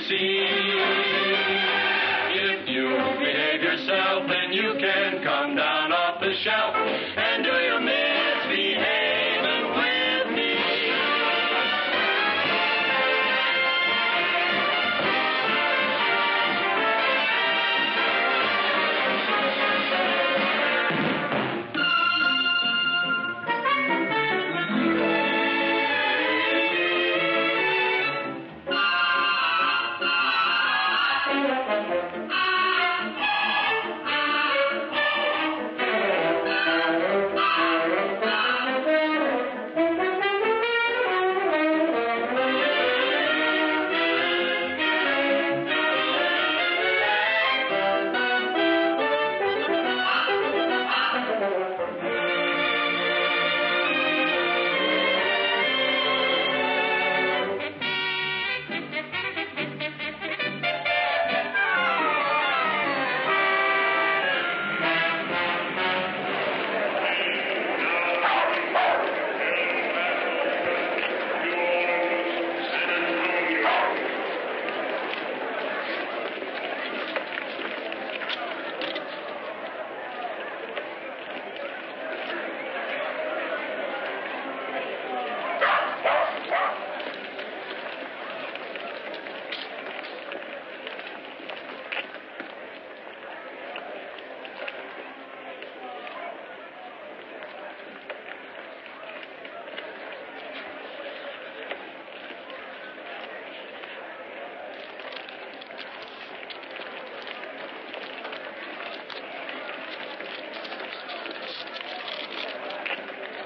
see. If you behave yourself, then you can come down off the shelf. And do your misbehaving with me.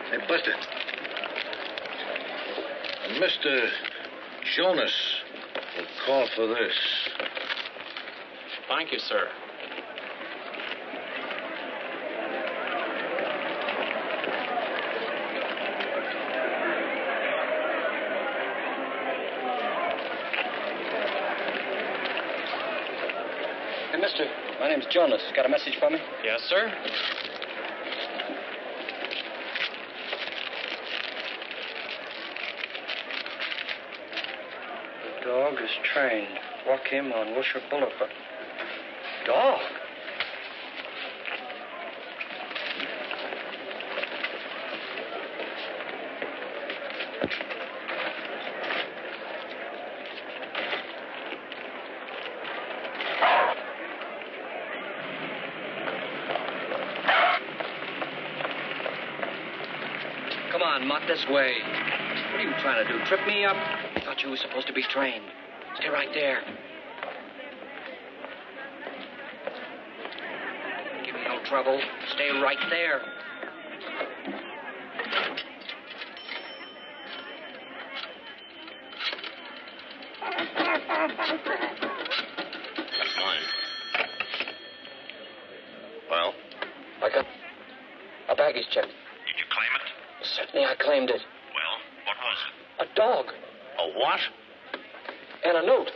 Hey, Buster. Mr. Jonas will call for this. Thank you, sir. Hey, mister, my name's Jonas. Got a message for me? Yes, sir. Dog is trained. Walk him on Wilshire Boulevard. Dog? Come on, Mutt, this way. What are you trying to do, trip me up? I thought you were supposed to be trained. Stay right there. Give me no trouble. Stay right there. That's mine. Well? I got a baggage check. Did you claim it? Certainly I claimed it. Well, what was it? A dog. A what? And a note.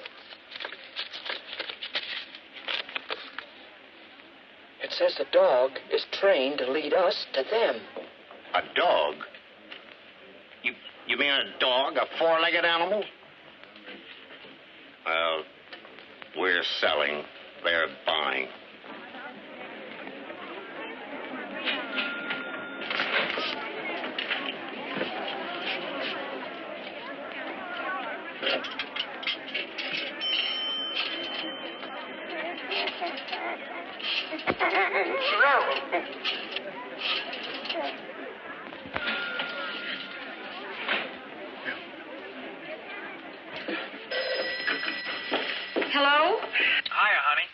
It says the dog is trained to lead us to them. A dog? You mean a dog, a four-legged animal? Well, we're selling. They're buying. Hello? Hiya, honey.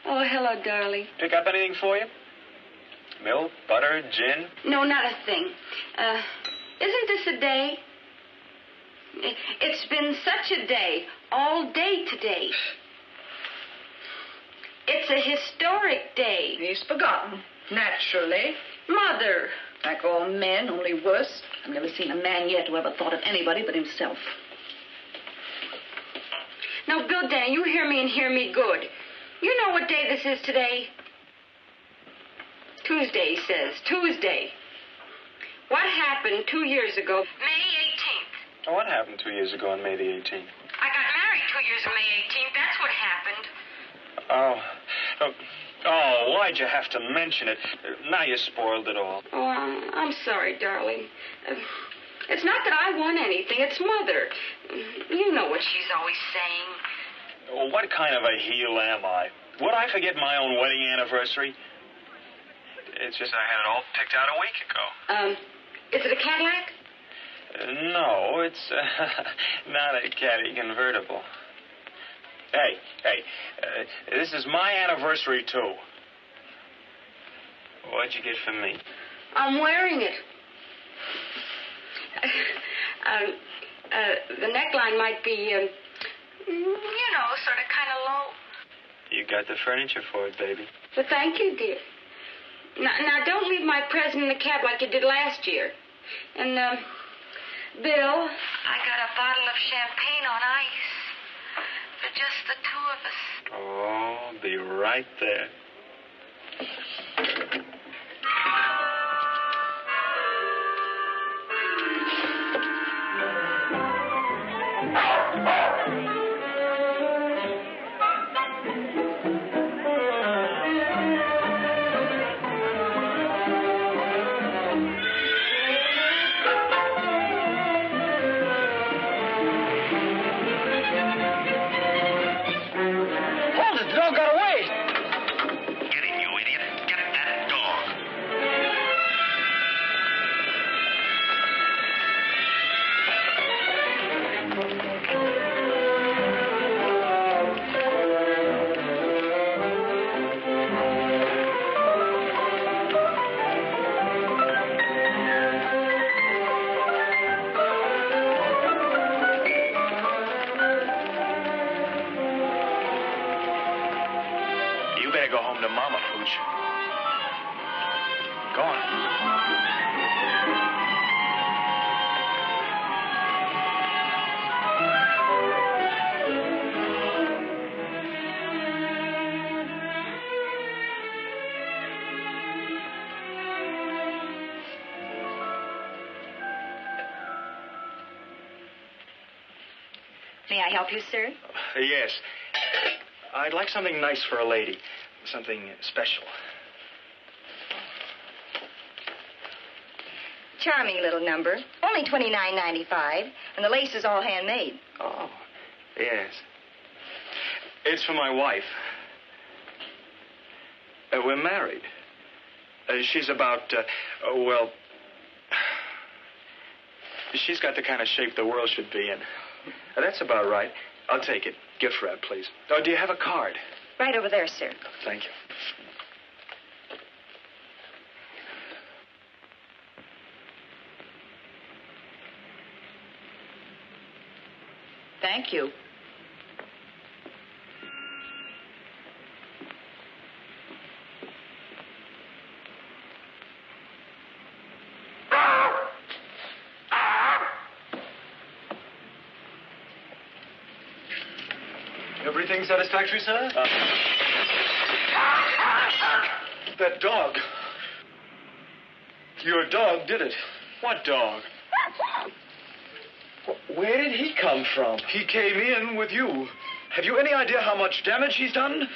Oh, hello, darling. Pick up anything for you? Milk, butter, gin? No, not a thing. Isn't this a day? It's been such a day, all day today. It's a historic day. He's forgotten, naturally. Mother. Like all men, only worse. I've never seen a man yet who ever thought of anybody but himself. Now, Bill Denny, you hear me and hear me good. You know what day this is today? Tuesday, he says. Tuesday. What happened 2 years ago, May 18th? Oh, what happened 2 years ago on May the 18th? I got married 2 Year's May 18th. That's what happened. Oh, why'd you have to mention it? Now you spoiled it all. Oh, I'm sorry, darling. It's not that I want anything. It's Mother. You know what she's always saying. Well, what kind of a heel am I? Would I forget my own wedding anniversary? It's just I had it all picked out a week ago. Is it a Cadillac? No, it's not a Caddy convertible. Hey, this is my anniversary, too. What'd you get for me? I'm wearing it. The neckline might be, sort of kind of low. You got the furniture for it, baby. But thank you, dear. Now, don't leave my present in the cab like you did last year. And, Bill, I got a bottle of champagne on ice for just the two of us. Oh, I'll be right there. Go home to Mama, Pooch. Go on. May I help you, sir? Yes. I'd like something nice for a lady. Something special. Charming little number. Only $29.95, and the lace is all handmade. Oh, yes. It's for my wife. We're married. She's about, she's got the kind of shape the world should be in. That's about right. I'll take it. Gift wrap, please. Oh, do you have a card? Right over there, sir. Thank you. Thank you. Everything satisfactory, sir? That dog. Your dog did it. What dog? Where did he come from? He came in with you. Have you any idea how much damage he's done?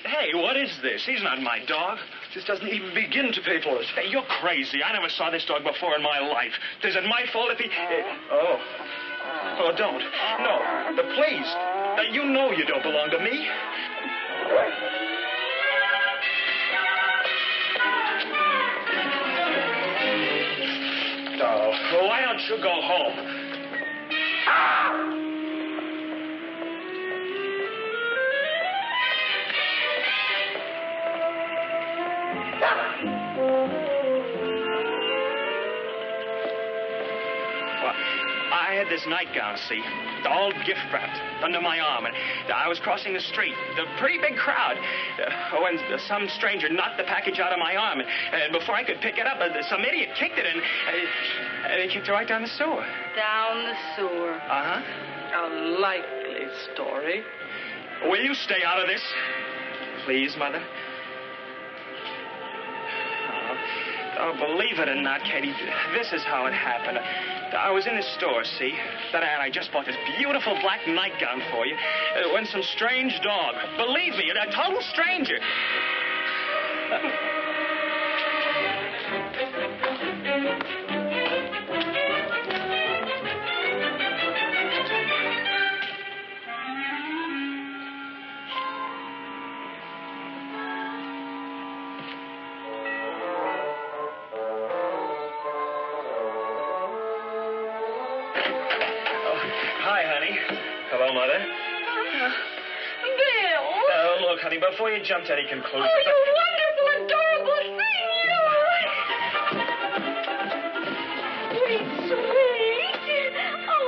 Hey, what is this? He's not my dog. This doesn't even begin to pay for it. Hey, you're crazy. I never saw this dog before in my life. Is it my fault if he... Oh, don't. No. But please. You know you don't belong to me. Oh, why don't you go home? I had this nightgown, see, all gift wrapped under my arm, and I was crossing the street, a pretty big crowd, when some stranger knocked the package out of my arm, and before I could pick it up, some idiot kicked it, and he kicked it right down the sewer. Down the sewer. Uh-huh. A likely story. Will you stay out of this? Please, Mother? Oh, believe it or not, Katie, this is how it happened. I was in the store, see? That I just bought this beautiful black nightgown for you when some strange dog, believe me, a total stranger. Hi, honey. Hello, Mother. Bill! Look, honey, before you jump to any conclusions... Oh, you wonderful, adorable thing, you! Sweet, sweet. Oh.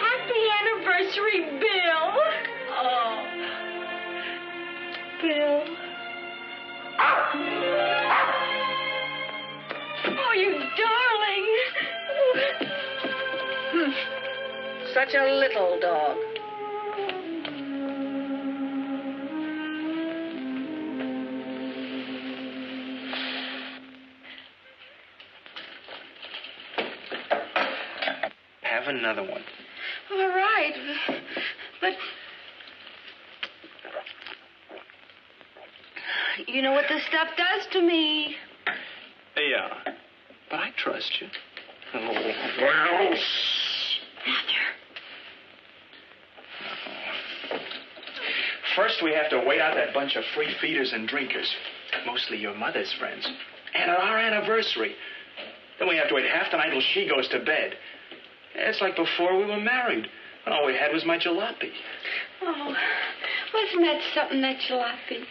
Happy anniversary, Bill. Oh. Bill. Oh, you darling. Such a little dog. Have another one. All right. But you know what this stuff does to me. Yeah, but I trust you. Oh, well... Matthew. First, we have to wait out that bunch of free feeders and drinkers, mostly your mother's friends, and our anniversary. Then we have to wait half the night till she goes to bed. It's like before we were married, and all we had was my jalopy. Oh, wasn't that something, that jalopy?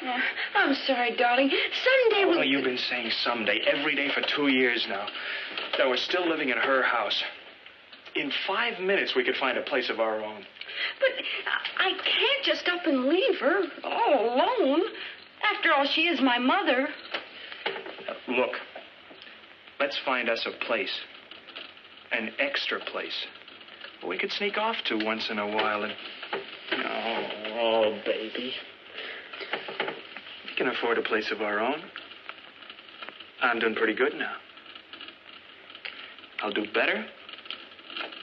Oh, I'm sorry, darling. Someday we'll... Well, you've been saying someday every day for 2 years now. That we're still living in her house. In 5 minutes, we could find a place of our own. But I can't just up and leave her all alone. After all, she is my mother. Look, let's find us a place. An extra place. We could sneak off to once in a while and... Oh, baby. We can afford a place of our own. I'm doing pretty good now. I'll do better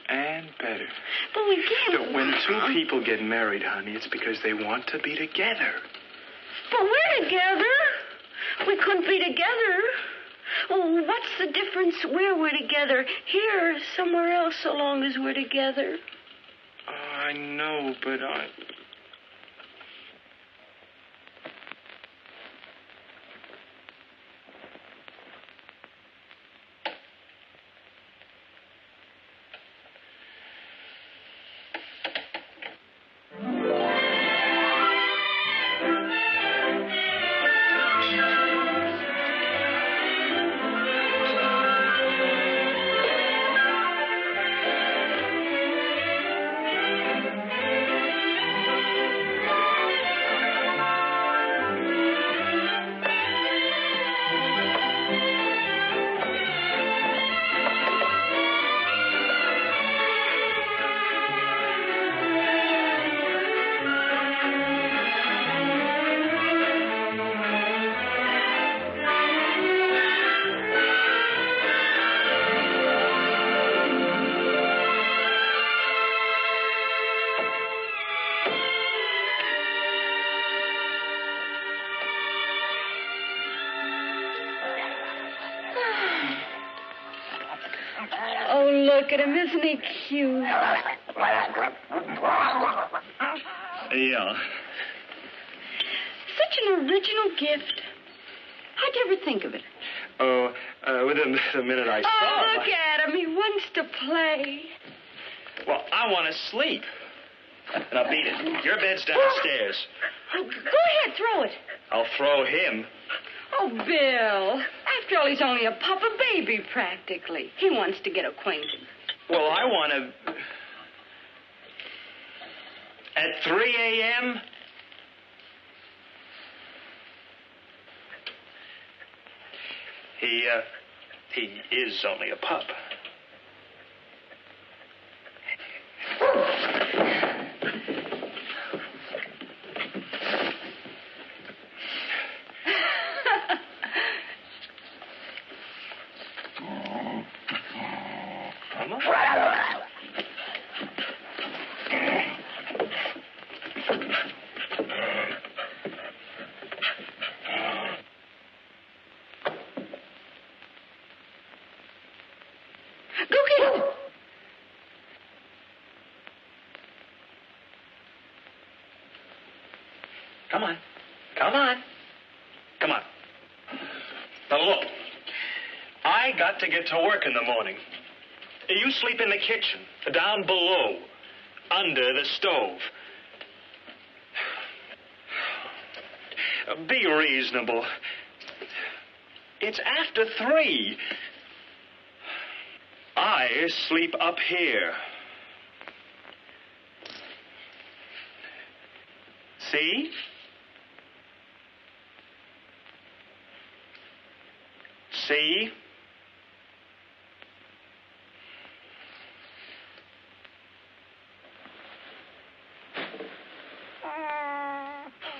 and better. But we can't... But when two people get married, honey, it's because they want to be together. But we're together. We couldn't be together. Oh, what's the difference where we're together? Here, somewhere else, so long as we're together. Oh, I know, but I... Oh, look at him. Isn't he cute? Yeah. Such an original gift. How'd you ever think of it? Oh, the minute I saw Oh, it... look at him. He wants to play. Well, I want to sleep. Now, beat it. Your bed's downstairs. Oh, go ahead. Throw it. I'll throw him. Oh, Bill. After all, he's only a pup, a baby, practically. He wants to get acquainted. Well, I want to... At 3 a.m.? He is only a pup. Come on. Come on. Come on. Now, look. I got to get to work in the morning. You sleep in the kitchen, down below, under the stove. Be reasonable. It's after 3. I sleep up here. See? See?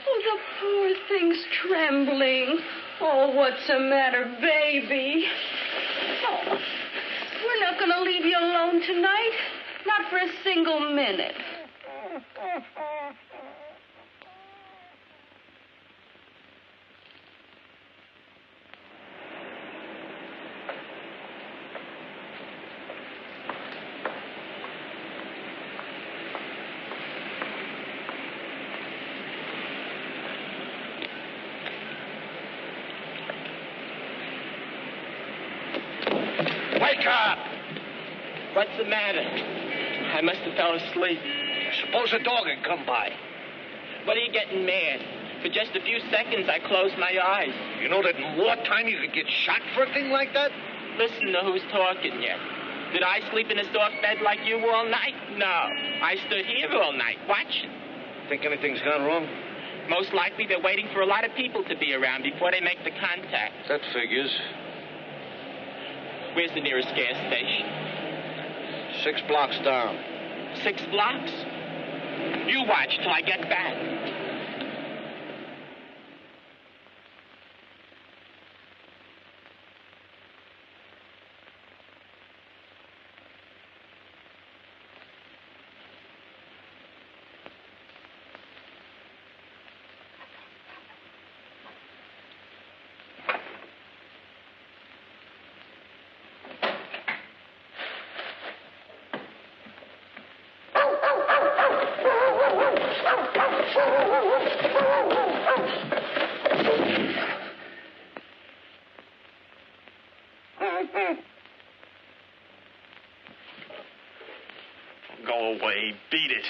Oh, the poor thing's trembling. Oh, what's the matter, baby? Oh, we're not going to leave you alone tonight. Not for a single minute. Wake up! What's the matter? I must have fell asleep. Suppose a dog had come by. What are you getting mad? For just a few seconds, I closed my eyes. You know that in wartime you could get shot for a thing like that? Listen to who's talking yet. Did I sleep in a soft bed like you all night? No. I stood here all night, watching. Think anything's gone wrong? Most likely they're waiting for a lot of people to be around before they make the contact. That figures. Where's the nearest gas station? 6 blocks down. 6 blocks? You watch till I get back. Go away. Beat it.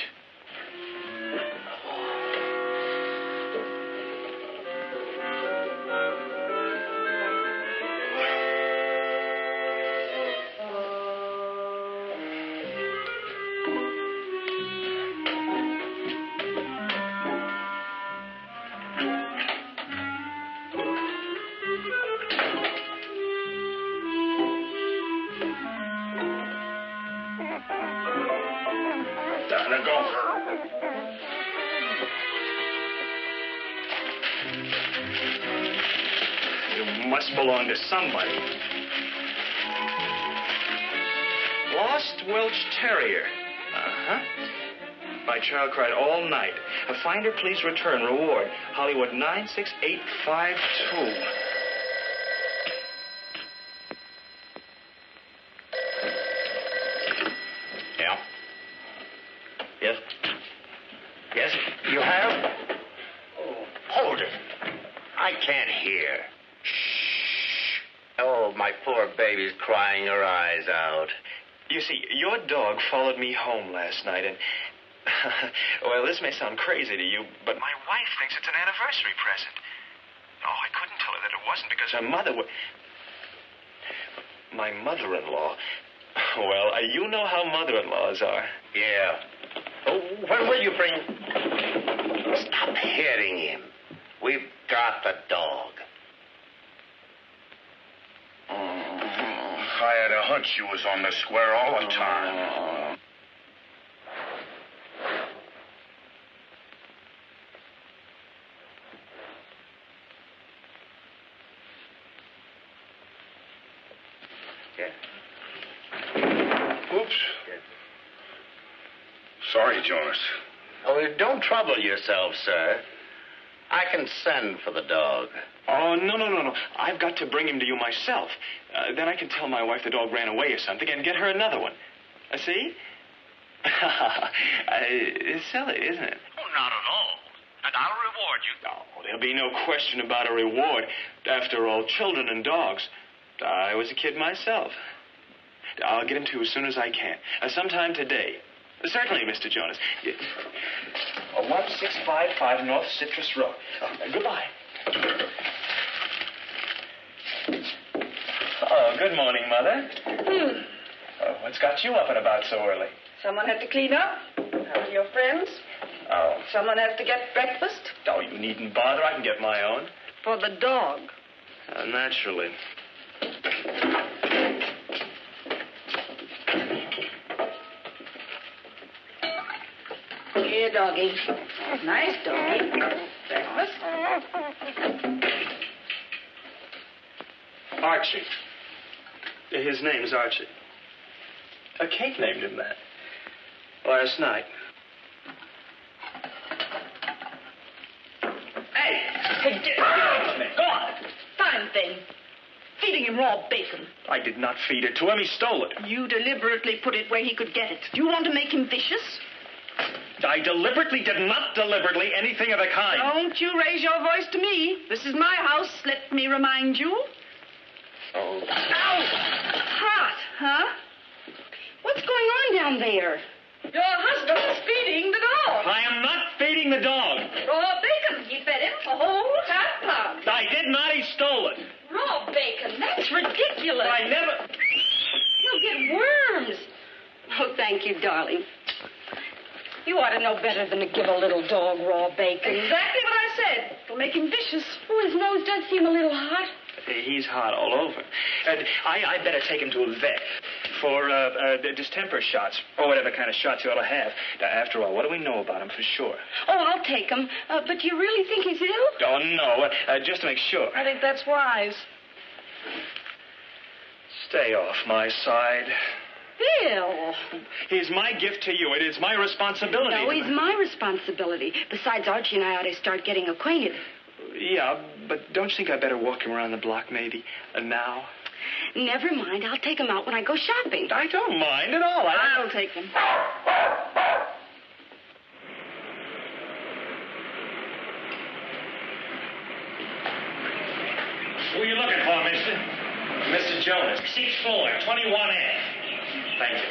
Now go. You must belong to somebody. Lost Welsh Terrier. Uh-huh. My child cried all night. A finder, please return. Reward. Hollywood 96852. Yeah. Yes? Yes? You have? Oh, hold it. I can't hear. Shh. Oh, my poor baby's crying her eyes out. You see, your dog followed me home last night, and... well, this may sound crazy to you, but my wife thinks it's an anniversary present. Oh, I couldn't tell her that it wasn't because her mother would... My mother-in-law... Well, you know how mother-in-laws are. Yeah. Oh, when will you bring... Stop hitting him. We've got the dog. I had a hunch you was on the square all the time. Yeah. Oops. Sorry, Jonas. Oh, don't trouble yourself, sir. I can send for the dog. Oh, no. I've got to bring him to you myself. Then I can tell my wife the dog ran away or something and get her another one. See? It's silly, isn't it? Oh, not at all. And I'll reward you. Oh, there'll be no question about a reward. After all, children and dogs. I was a kid myself. I'll get him to you as soon as I can. Sometime today. Certainly, Mr. Jonas. 1655 North Citrus Road. Goodbye. Oh, good morning, Mother. What's got you up and about so early? Someone had to clean up. How are your friends? Oh. Someone has to get breakfast. Oh, you needn't bother. I can get my own. For the dog. Naturally. Here, doggy. Nice doggy. Breakfast. Archie. His name's Archie. Kate named him that. Last night. Hey, get off me. Go on. Fine thing. Feeding him raw bacon. I did not feed it to him. He stole it. You deliberately put it where he could get it. Do you want to make him vicious? I deliberately did not deliberately anything of the kind. Don't you raise your voice to me. This is my house, let me remind you. Oh. Ow! Hot, huh? What's going on down there? Your husband's feeding the dog. I am not feeding the dog. Raw bacon. He fed him a whole half pound. I did not. He stole it. Raw bacon. That's ridiculous. I never... He'll get worms. Oh, thank you, darling. You ought to know better than to give a little dog raw bacon. Exactly what I said. It'll make him vicious. Oh, his nose does seem a little hot. He's hot all over. I'd better take him to a vet for distemper shots, or whatever kind of shots he ought to have. After all, what do we know about him for sure? Oh, I'll take him. But you really think he's ill? Oh, no, just to make sure. I think that's wise. Stay off my side. Bill. He's my gift to you. It is my responsibility. No, he's my responsibility. Besides, Archie and I ought to start getting acquainted. Yeah, but don't you think I'd better walk him around the block, maybe, now? Never mind. I'll take him out when I go shopping. I don't mind at all. I'll take him. Who are you looking for, mister? Mr. Jonas. 6th floor, 21F. Thank you.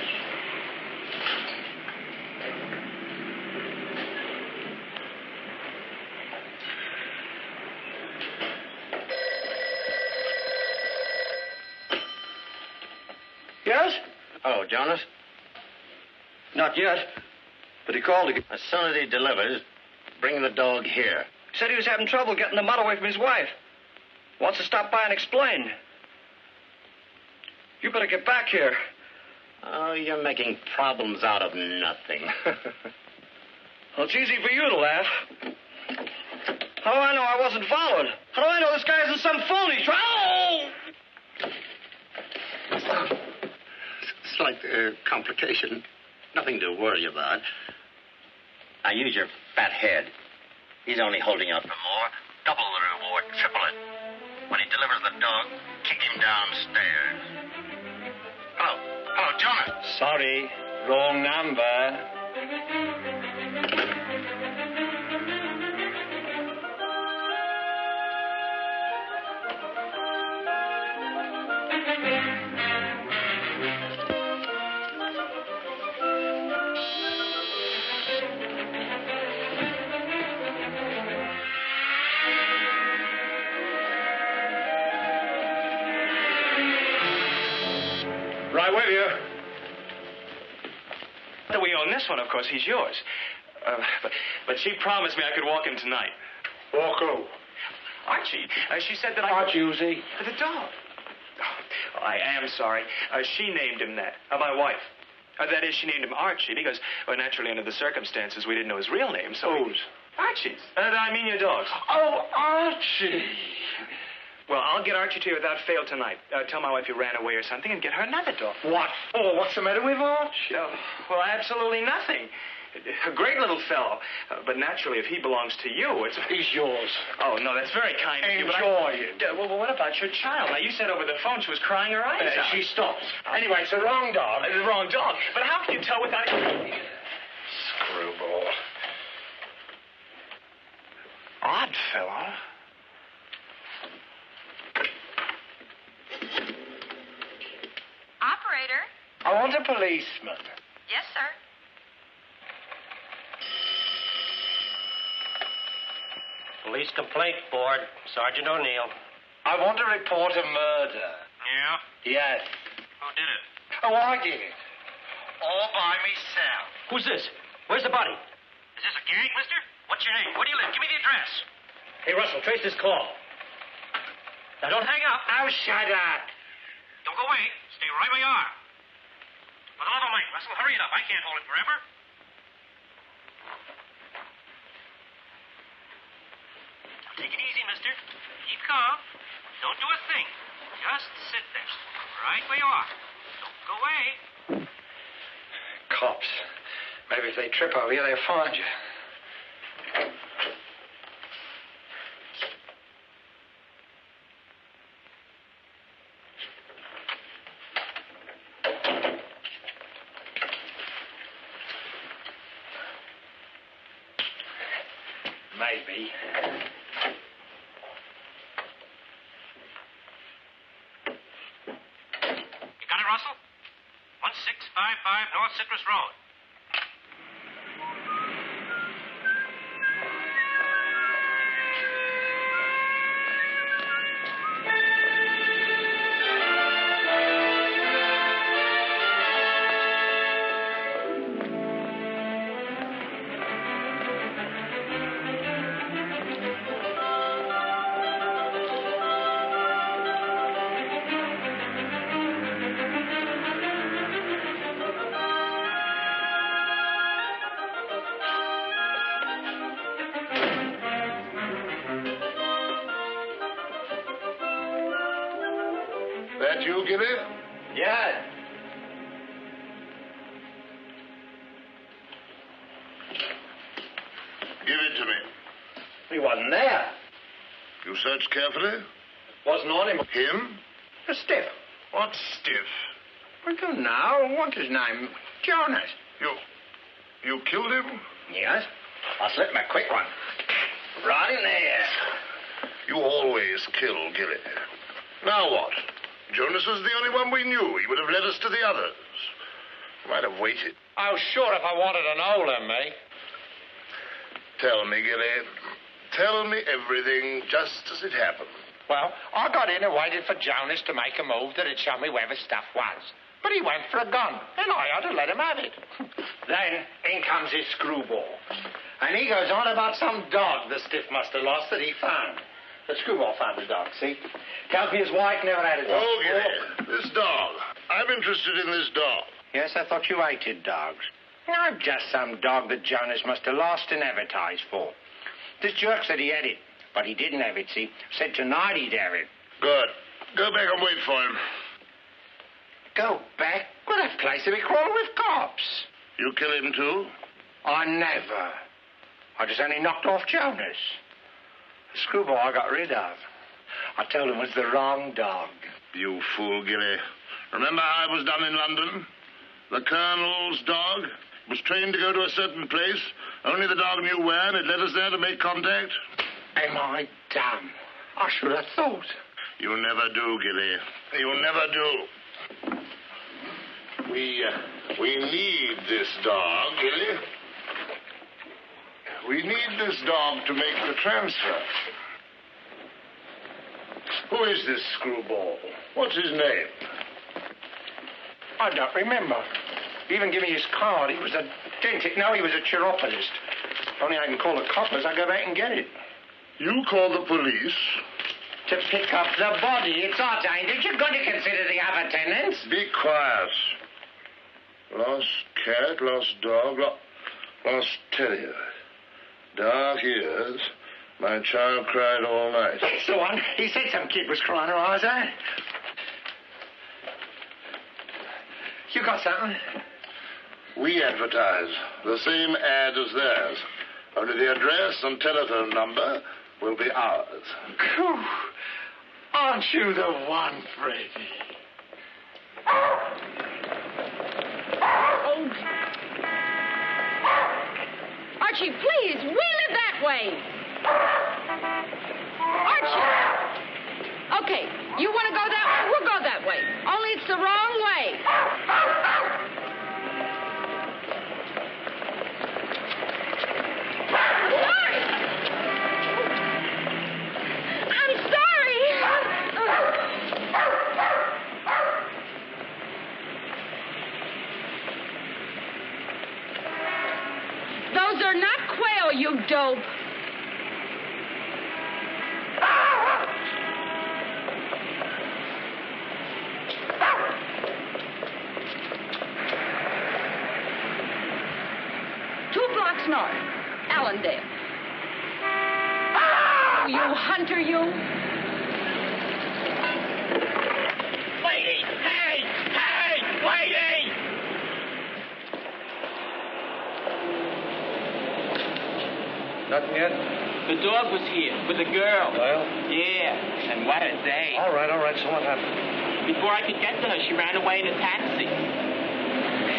Yes? Oh, Jonas? Not yet. But he called again. As soon as he delivers, bring the dog here. Said he was having trouble getting the mud away from his wife. Wants to stop by and explain. You better get back here. Oh, you're making problems out of nothing. Well, it's easy for you to laugh. How do I know I wasn't followed? How do I know this guy isn't some phony? Oh! Slight complication. Nothing to worry about. Now, use your fat head. He's only holding out for more. Double the reward, triple it. When he delivers the dog, kick him downstairs. Hello, Jonas. Sorry, wrong number. Right with you. We own this one, of course. He's yours. But she promised me I could walk him tonight. Walk who? Archie. She said that I... Archie, who's he? The dog. Oh, I am sorry. She named him that. My wife. That is, she named him Archie because, well, naturally, under the circumstances, we didn't know his real name, so... Whose? Archie's. I mean your dog's. Oh, Archie. Well, I'll get Archie to you without fail tonight. Tell my wife you ran away or something and get her another dog. What for? What's the matter with Archie? Well, absolutely nothing. A great little fellow. But naturally, if he belongs to you, it's... He's yours. Oh, no, that's very kind of you. Enjoy it. Well, what about your child? Now, you said over the phone she was crying her eyes out. She stopped. Anyway, it's the wrong dog. The wrong dog. But how can you tell without... Screwball. Odd fellow. Operator? I want a policeman. Yes, sir. Police Complaint Board, Sergeant O'Neill. I want to report a murder. Yeah? Yes. Who did it? Oh, I did it. All by myself. Who's this? Where's the body? Is this a gang, mister? What's your name? Where do you live? Give me the address. Hey, Russell, trace this call. Now, don't hang up. Oh, shut up. Don't go away. Stay right where you are. For the love of Mike, Russell, hurry it up. I can't hold it forever. Take it easy, mister. Keep calm. Don't do a thing. Just sit there. Right where you are. Don't go away. Cops. Maybe if they trip over you, they'll find you. Maybe. You got it, Russell? 1655 North Citrus Road. That you, Gilly? Yes. Give it to me. He wasn't there. You searched carefully? Wasn't on him. Him? A stiff. What stiff? I don't know. What's his name? Jonas. You killed him? Yes. I slipped him a quick one. Right in there. You always kill, Gilly. Now what? Jonas was the only one we knew. He would have led us to the others. Might have waited. Oh, sure, if I wanted to know them, eh? Tell me, Gilly. Tell me everything just as it happened. Well, I got in and waited for Jonas to make a move that'd show me where the stuff was. But he went for a gun, and I had to let him have it. Then in comes his screwball. And he goes on about some dog the stiff must have lost that he found. The screwball found the dog, see? Tells me his wife never had a dog. Oh, Gilly, this dog. I'm interested in this dog. Yes, I thought you hated dogs. No, just some dog that Jonas must have lost and advertised for. This jerk said he had it, but he didn't have it, see? Said tonight he'd have it. Good. Go back and wait for him. Go back? Well, that place will be crawling with cops. You kill him, too? I never. I just only knocked off Jonas. The screwball I got rid of. I told him it was the wrong dog. You fool, Gilly. Remember how it was done in London? The Colonel's dog was trained to go to a certain place. Only the dog knew where, and it led us there to make contact. Am I dumb? I should have thought. You never do, Gilly. You never do. We need this dog, Gilly. We need this dog to make the transfer. Who is this screwball? What's his name? I don't remember. He even gave me his card. He was a dentist. No, he was a chiropodist. If only I can call the coppers, I'll go back and get it. You call the police? To pick up the body. It's our time. Did you going to consider the other tenants? Be quiet. Lost cat, lost dog, lost terrier. Dark ears. My child cried all night. That's the one. He said some kid was crying her eyes out. You got something? We advertise the same ad as theirs. Only the address and telephone number will be ours. Phew. Aren't you the one, Freddie? Oh. Archie, please, wheel it that way. Archie. Okay, you want to go that way? We'll go that way. Only it's the wrong way. Sorry. I'm sorry. Those are not quail, you dope. North, Allendale. Oh, you hunter, you. Lady! Hey! Hey! Lady! Nothing yet? The dog was here with the girl. Well? Yeah, and what a day. All right. So what happened? Before I could get to her, she ran away in a taxi.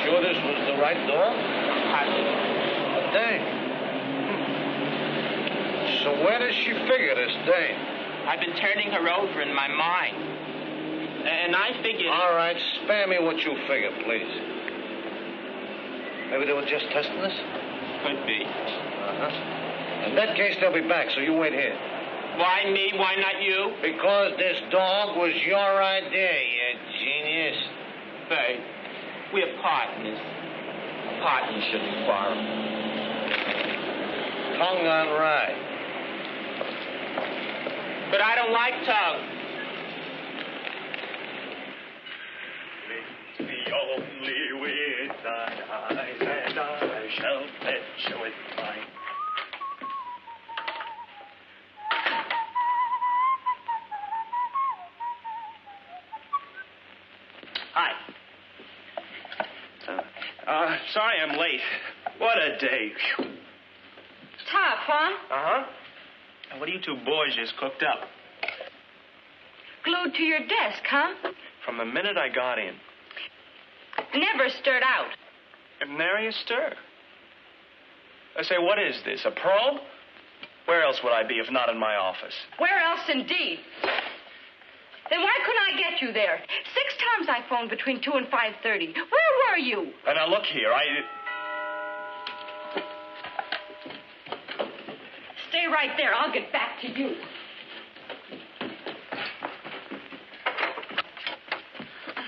Sure this was the right dog? Dame. So where does she figure this dame? I've been turning her over in my mind. And I figured... All right, spare me what you figure, please. Maybe they were just testing us? Could be. Uh-huh. In that case, they'll be back, so you wait here. Why me? Why not you? Because this dog was your idea, you genius. Babe, we're partners. Partners shouldn't quarrel. Tongue on rye. But I don't like tongue. It's the only with thine eyes, and I shall fetch you with mine. Hi. Sorry I'm late. What a day. Tough, huh? Uh-huh. And what are you two boys just cooked up? Glued to your desk, huh? From the minute I got in. Never stirred out. And nary a stir. I say, what is this, a probe? Where else would I be if not in my office? Where else, indeed? Then why couldn't I get you there? 6 times I phoned between 2 and 5:30. Where were you? And now look here, Stay right there. I'll get back to you.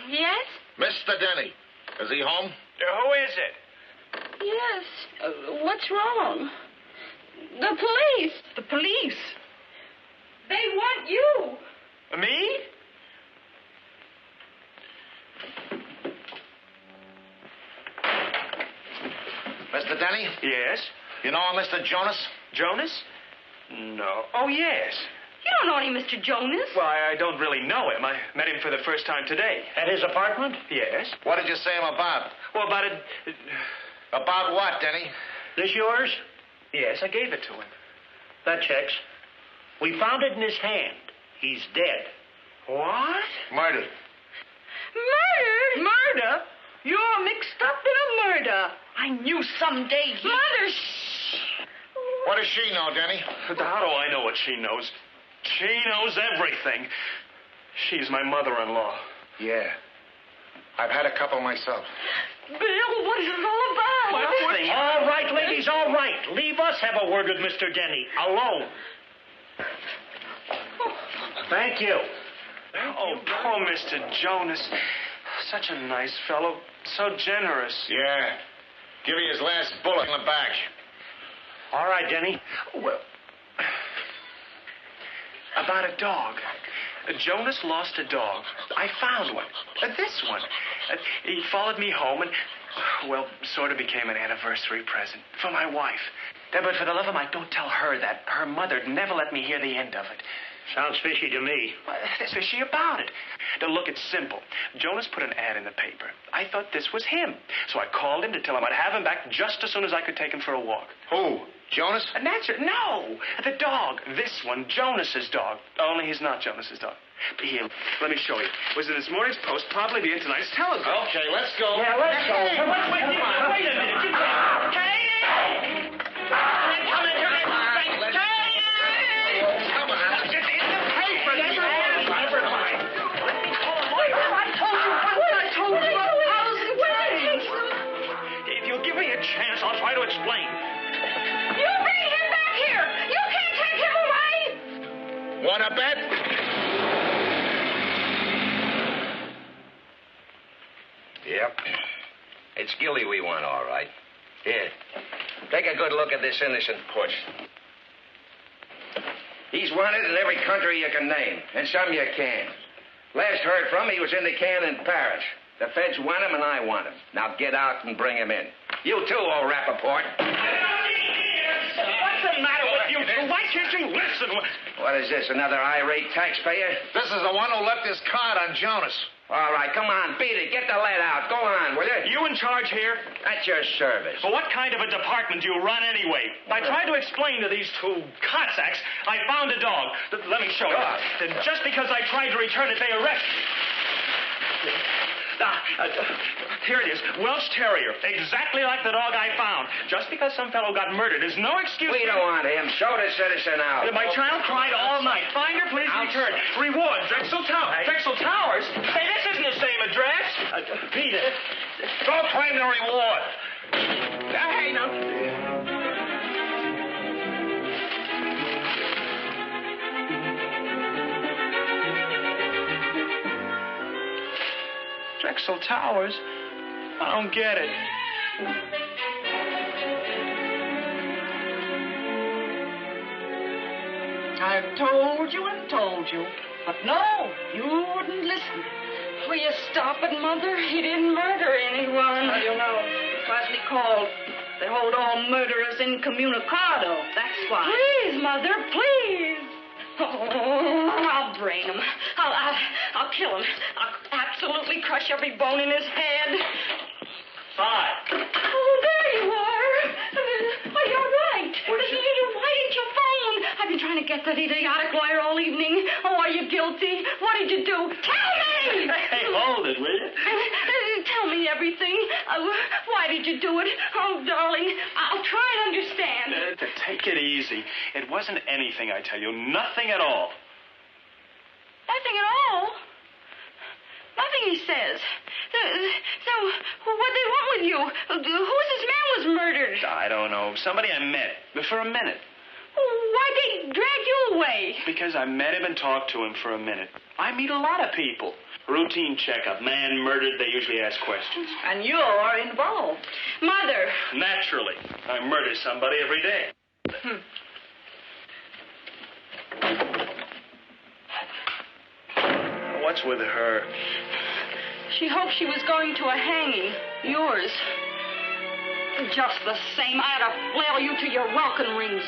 Yes? Mr. Denny, is he home? Who is it? Yes. What's wrong? The police. The police? They want you. Me? Mr. Denny? Yes? You know a Mr. Jonas? Jonas? No. Oh, yes. You don't know any Mr. Jonas. Well, I don't really know him. I met him for the first time today. At his apartment? Yes. What did you say him about? Well, about it... About what, Denny? This yours? Yes, I gave it to him. That checks. We found it in his hand. He's dead. What? Murdered. Murdered? Murder? You're mixed up in a murder. I knew someday he... Mother, shh. What does she know, Denny? How do I know what she knows? She knows everything. She's my mother-in-law. Yeah. I've had a couple myself. Bill, what is it all about? All right, ladies, all right. Leave us have a word with Mr. Denny. Alone. Thank you. Oh, poor Mr. Jonas. Such a nice fellow. So generous. Yeah. Give me his last bullet in the back. All right, Denny. Well, about a dog. Jonas lost a dog. I found one. This one. He followed me home and, well, sort of became an anniversary present for my wife. But for the love of Mike, don't tell her that. Her mother'd never let me hear the end of it. Sounds fishy to me. What's fishy about it? Now, look, it's simple. Jonas put an ad in the paper. I thought this was him. So I called him to tell him I'd have him back just as soon as I could take him for a walk. Who? Jonas? And that's it. No! The dog. This one, Jonas's dog. Only he's not Jonas's dog. Here, let me show you. Was in this morning's Post, probably be in tonight's Telegraph. Okay, let's go. Yeah, let's go. Hey, wait a minute. You can't. Katie! Come in here. Chance, I'll try to explain. You bring him back here! You can't take him away! Want to bet? Yep. It's Gilly we want, all right. Here. Take a good look at this innocent puss. He's wanted in every country you can name, and some you can't. Last heard from, he was in the can in Paris. The feds want him, and I want him. Now get out and bring him in. You too, old Rappaport. What's the matter with you two? Why can't you listen? What is this, another irate taxpayer? This is the one who left his card on Jonas. All right, come on, beat it. Get the lead out. Go on, will you? You in charge here? At your service. Well, what kind of a department do you run anyway? I tried to explain to these two Cossacks I found a dog. Let me show you. And just because I tried to return it, they arrested me. Here it is. Welsh Terrier. Exactly like the dog I found. Just because some fellow got murdered is no excuse. We don't want him. Show the citizen out. My child cried all night. Find her, please return. Reward. Drexel Towers. Drexel Towers? Hey, this isn't the same address. Peter. Don't claim the reward. Hey, now. Drexel Towers? I don't get it. I've told you and told you. But no, you wouldn't listen. Will you stop it, Mother? He didn't murder anyone. How do you know? Classically called. They hold all murderers incommunicado. That's why. Please, Mother, please. Oh, I'll brain him. I'll kill him. I'll absolutely crush every bone in his head. 5. Oh, there you are. Oh, you're right. Why didn't you phone? I've been trying to get that idiotic lawyer all evening. Oh, are you guilty? What did you do? Tell me! Hey, hold it, will you? Tell me everything. Why did you do it? Oh, darling, I'll try and understand. Take it easy. It wasn't anything, I tell you. Nothing at all. Nothing at all? Nothing, he says. So, what they want with you? Who's this man was murdered? I don't know. Somebody I met. For a minute. Why'd they drag you away? Because I met him and talked to him for a minute. I meet a lot of people. Routine checkup. Man murdered, they usually ask questions. And you're involved. Mother. Naturally. I murder somebody every day. What's with her? She hoped she was going to a hanging. Yours. Just the same, I ought to flail you to your welcome rings.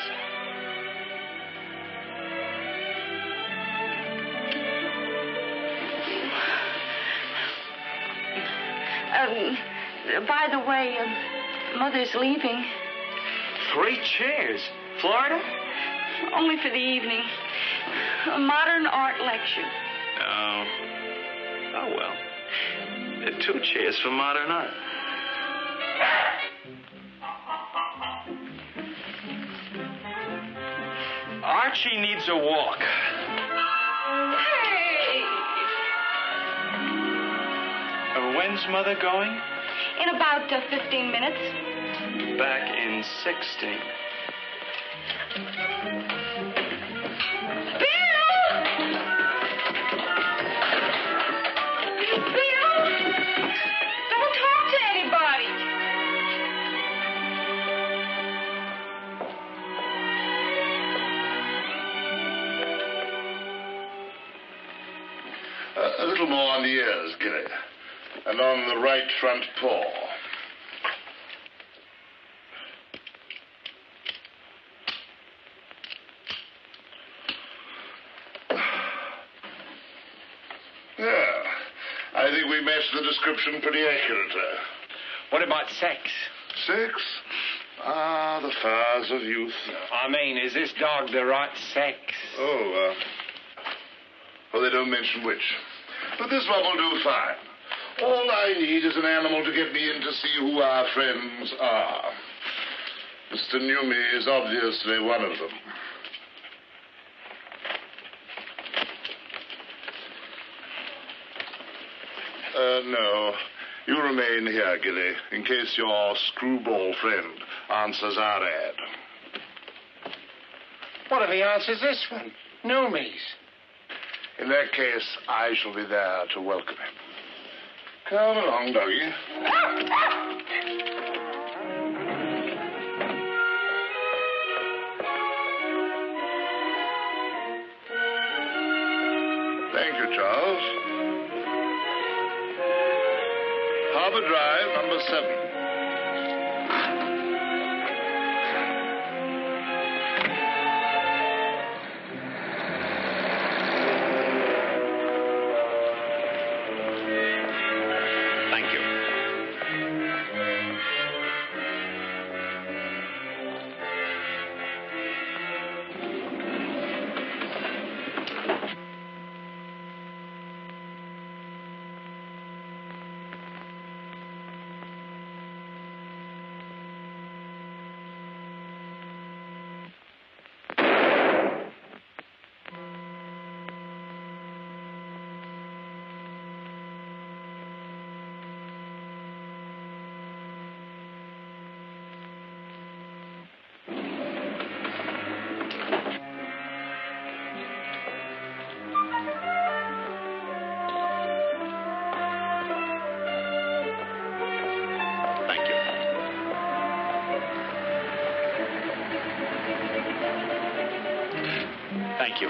By the way, Mother's leaving. 3 chairs. Florida? Only for the evening. A modern art lecture. Oh. Oh, well. 2 chairs for modern art. Archie needs a walk. Hey! When's Mother going? In about 15 minutes. Back in 16. A little more on the ears, Gilly. And on the right front paw. Yeah. I think we matched the description pretty accurately. What about sex? Sex? Ah, the fires of youth. I mean, is this dog the right sex? Oh, well, they don't mention which. But this one will do fine. All I need is an animal to get me in to see who our friends are. Mr. Newmy is obviously one of them. No. You remain here, Gilly, in case your screwball friend answers our ad. What if he answers this one? Newmy's. In that case, I shall be there to welcome him. Come along, doggy. Thank you, Charles. Harbor Drive, number 7. Thank you.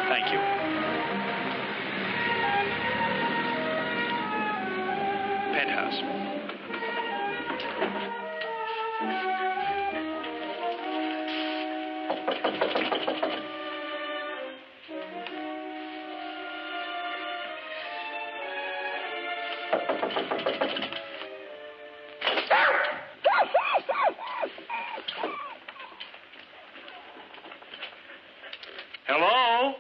Thank you. Penthouse. Hello?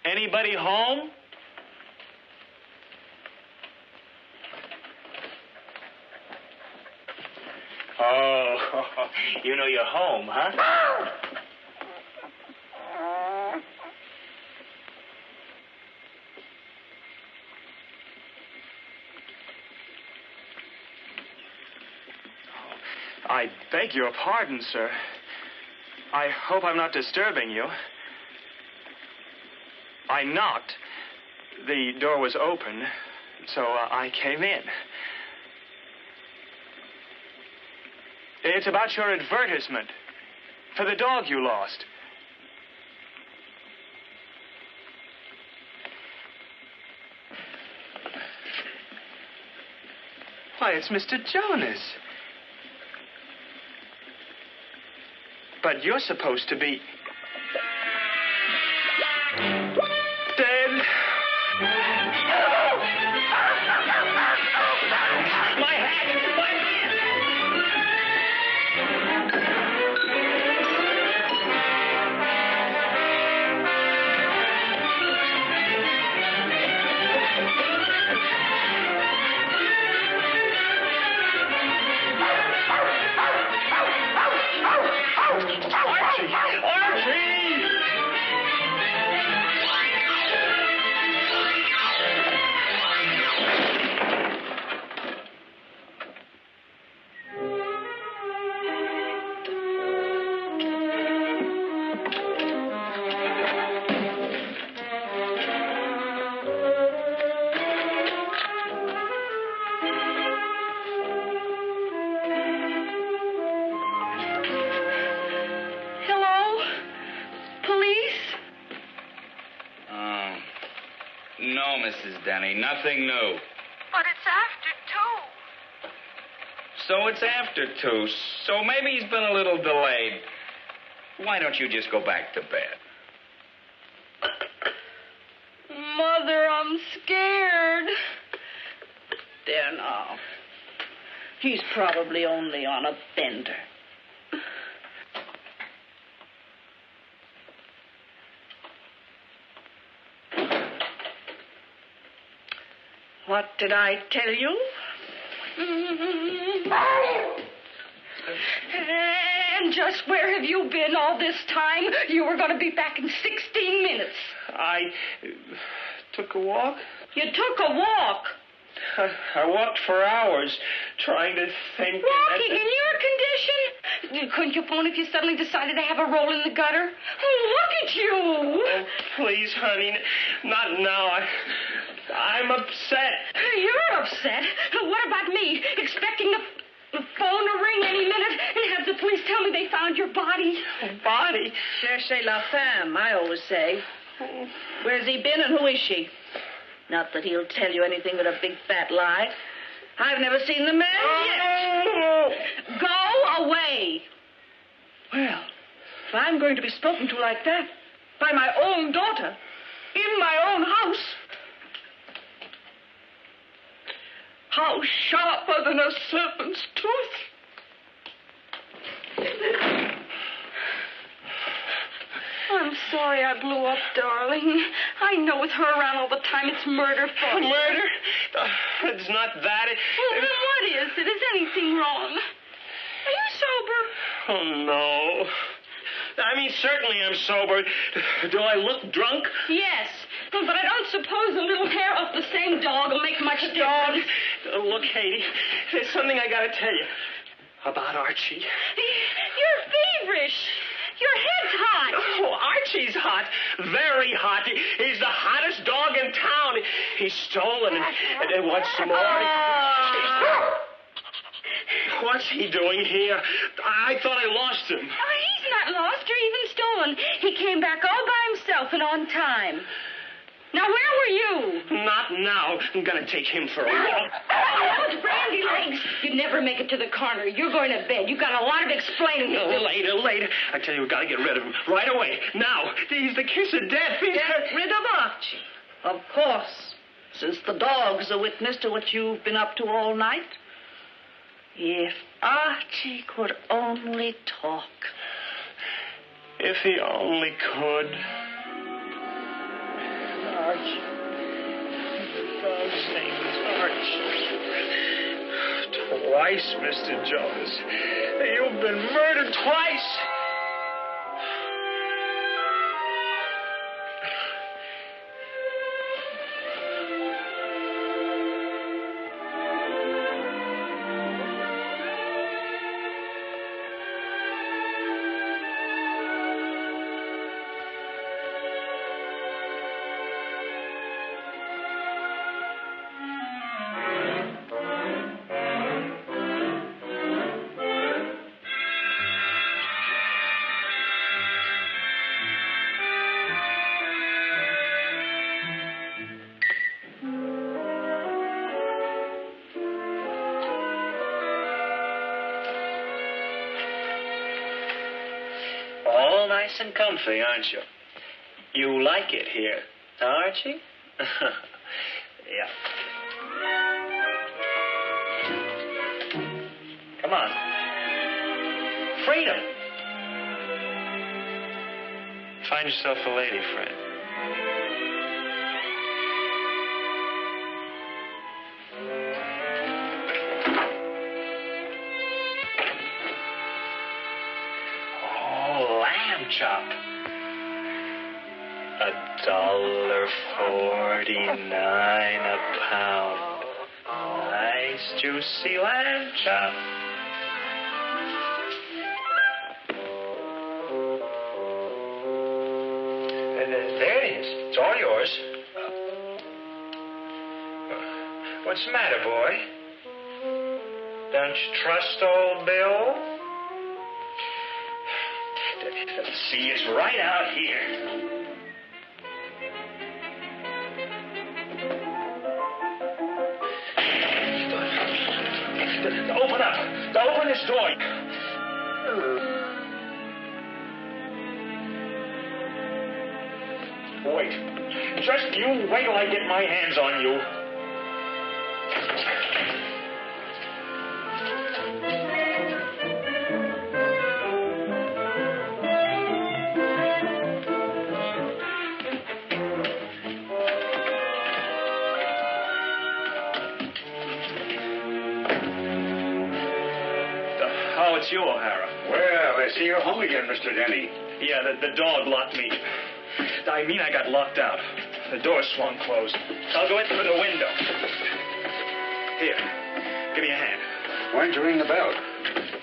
Anybody home? Oh, you know you're home, huh? I beg your pardon, sir. I hope I'm not disturbing you. I knocked. The door was open, so I came in. It's about your advertisement for the dog you lost. Why, it's Mr. Jonas. But you're supposed to be dead. My hat! No, Mrs. Denny, nothing new. But it's after 2. So it's after 2. So maybe he's been a little delayed. Why don't you just go back to bed? Mother, I'm scared. There now. He's probably only on a bender. What did I tell you? And just where have you been all this time? You were going to be back in 16 minutes. I took a walk. You took a walk? I walked for hours trying to think. Walking in your condition? Couldn't you phone if you suddenly decided to have a roll in the gutter? Oh, look at you. Oh, please, honey, not now. I'm upset. You're upset? What about me? Expecting the phone to ring any minute and have the police tell me they found your body? Body? Cherchez la femme, I always say. Where's he been and who is she? Not that he'll tell you anything but a big fat lie. I've never seen the man yet. Go away. Well, if I'm going to be spoken to like that by my own daughter in my own house, how sharper than a serpent's tooth. I'm sorry I blew up, darling. I know with her around all the time, it's murder for you. Murder? It's not that. Well, then what is it? Is anything wrong? Are you sober? Oh, no. I mean, certainly I'm sober. Do I look drunk? Yes, but I don't suppose a little hair off the same dog will make much difference. Look, Katie, there's something I gotta tell you about Archie. You're feverish. Your head's hot. Oh, Archie's hot. Very hot. He's the hottest dog in town. He's stolen and wants some more. What's he doing here? I thought I lost him. Oh, he's not lost or even stolen. He came back all by himself and on time. Now, where were you? Not now. I'm going to take him for a walk. Oh, those brandy legs. You'd never make it to the corner. You're going to bed. You've got a lot of explaining to do. Later. I tell you, we've got to get rid of him. Right away. Now. He's the kiss of death. Get rid of Archie. Of course. Since the dog's a witness to what you've been up to all night. If Archie could only talk. If he only could. Archie. The dog's name is Archie. Twice, Mr. Jonas. You've been murdered twice. All nice and comfy, aren't you? You like it here, Archie? Yeah. Come on. Freedom. Find yourself a lady friend. Chop. $1.49 a pound. Nice juicy lamb chop. There it is. It's all yours. What's the matter, boy? Don't you trust old Bill? See, it's right out here. Open up. this door. Wait. Just you wait till I get my hands on you. Oh, it's you, O'Hara. Well, I see you're home again, Mr. Denny. Yeah, the dog locked me. I mean, I got locked out. The door swung closed. I'll go in through the window. Here, give me a hand. Why'd you ring the bell?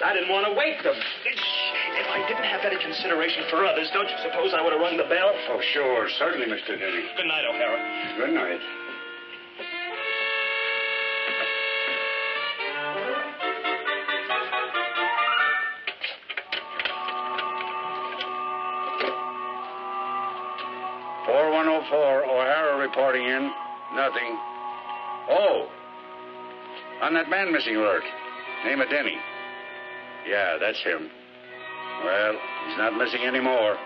I didn't want to wake them. If I didn't have any consideration for others, don't you suppose I would have rung the bell? Oh, sure. Certainly, Mr. Denny. Good night, O'Hara. Good night. O'Hara reporting in. Nothing. Oh. On that man missing alert. Name of Denny. Yeah, that's him. Well, he's not missing anymore.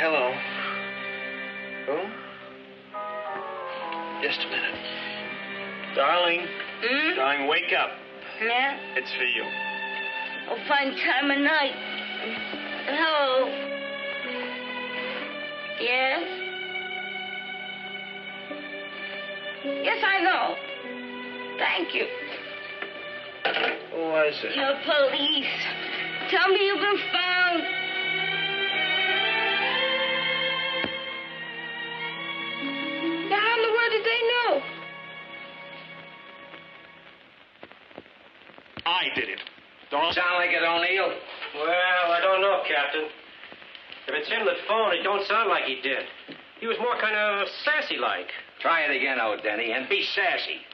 Hello. Who? Just a minute. Darling. Darling, wake up. Yeah? It's for you. Oh, fine time of night. Hello. Yes? Yes, I know. Thank you. Who was it? Your police. Tell me you've been found. How in the world did they know? I did it. Don't sound like it, O'Neill. Well, I don't know, Captain. If it's him that phoned, it don't sound like he did. He was more kind of sassy-like. Try it again, O'Denny, and be sassy.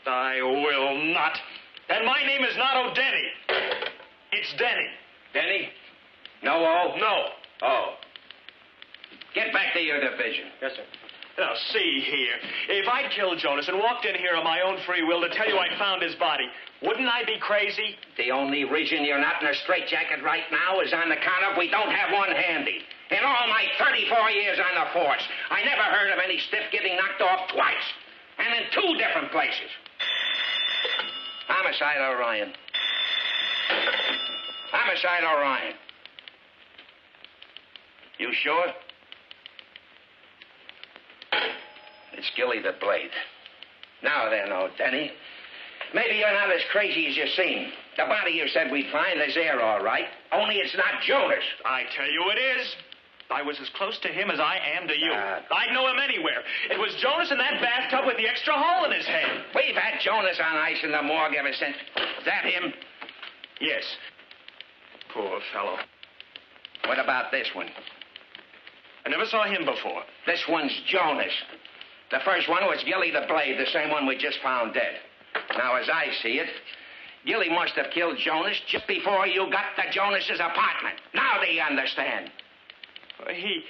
I will not. And my name is not O'Denny. It's Denny. Denny? No O? No. Oh. Get back to your division. Yes, sir. Now, see here. If I'd killed Jonas and walked in here on my own free will to tell you I'd found his body, wouldn't I be crazy? The only reason you're not in a straitjacket right now is on account of we don't have one handy. In all my 34 years on the force, I never heard of any stiff getting knocked off twice. And in 2 different places. Homicide Orion. Homicide Orion. You sure? It's Gilly the Blade. Now then, O'Denny. Maybe you're not as crazy as you seem. The body you said we'd find is there, all right. Only it's not Jonas. I tell you it is. I was as close to him as I am to you. I'd know him anywhere. It was Jonas in that bathtub with the extra hole in his head. We've had Jonas on ice in the morgue ever since. Is that him? Yes. Poor fellow. What about this one? I never saw him before. This one's Jonas. The first one was Gilly the Blade, the same one we just found dead. Now, as I see it, Gilly must have killed Jonas just before you got to Jonas's apartment. Now do you understand? He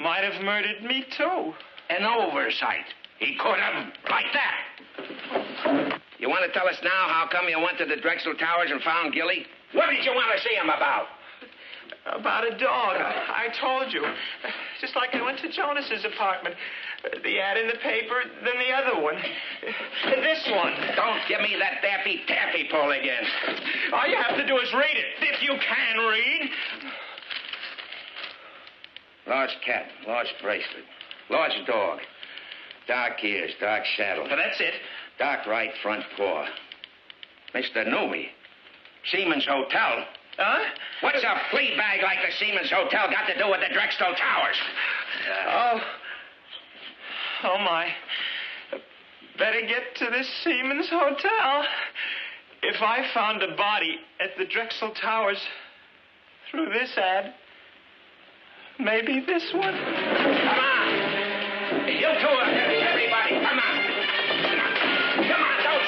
might have murdered me, too. An oversight. He could have, like that. You want to tell us now how come you went to the Drexel Towers and found Gilly? What did you want to see him about? About a dog. I told you. Just like I went to Jonas's apartment. The ad in the paper, then the other one. This one. Don't give me that daffy-taffy pull again. All you have to do is read it, if you can read. Lost cat, lost bracelet, lost dog. Dark ears, dark saddle. That's it. Dark right front paw. Mr. Newmy. Seaman's Hotel. Huh? What's a flea bag like the Seaman's Hotel got to do with the Drexel Towers? Oh, my. Better get to this Seaman's Hotel. If I found a body at the Drexel Towers through this ad, maybe this one. Come on. You two, everybody, come on. Come on, don't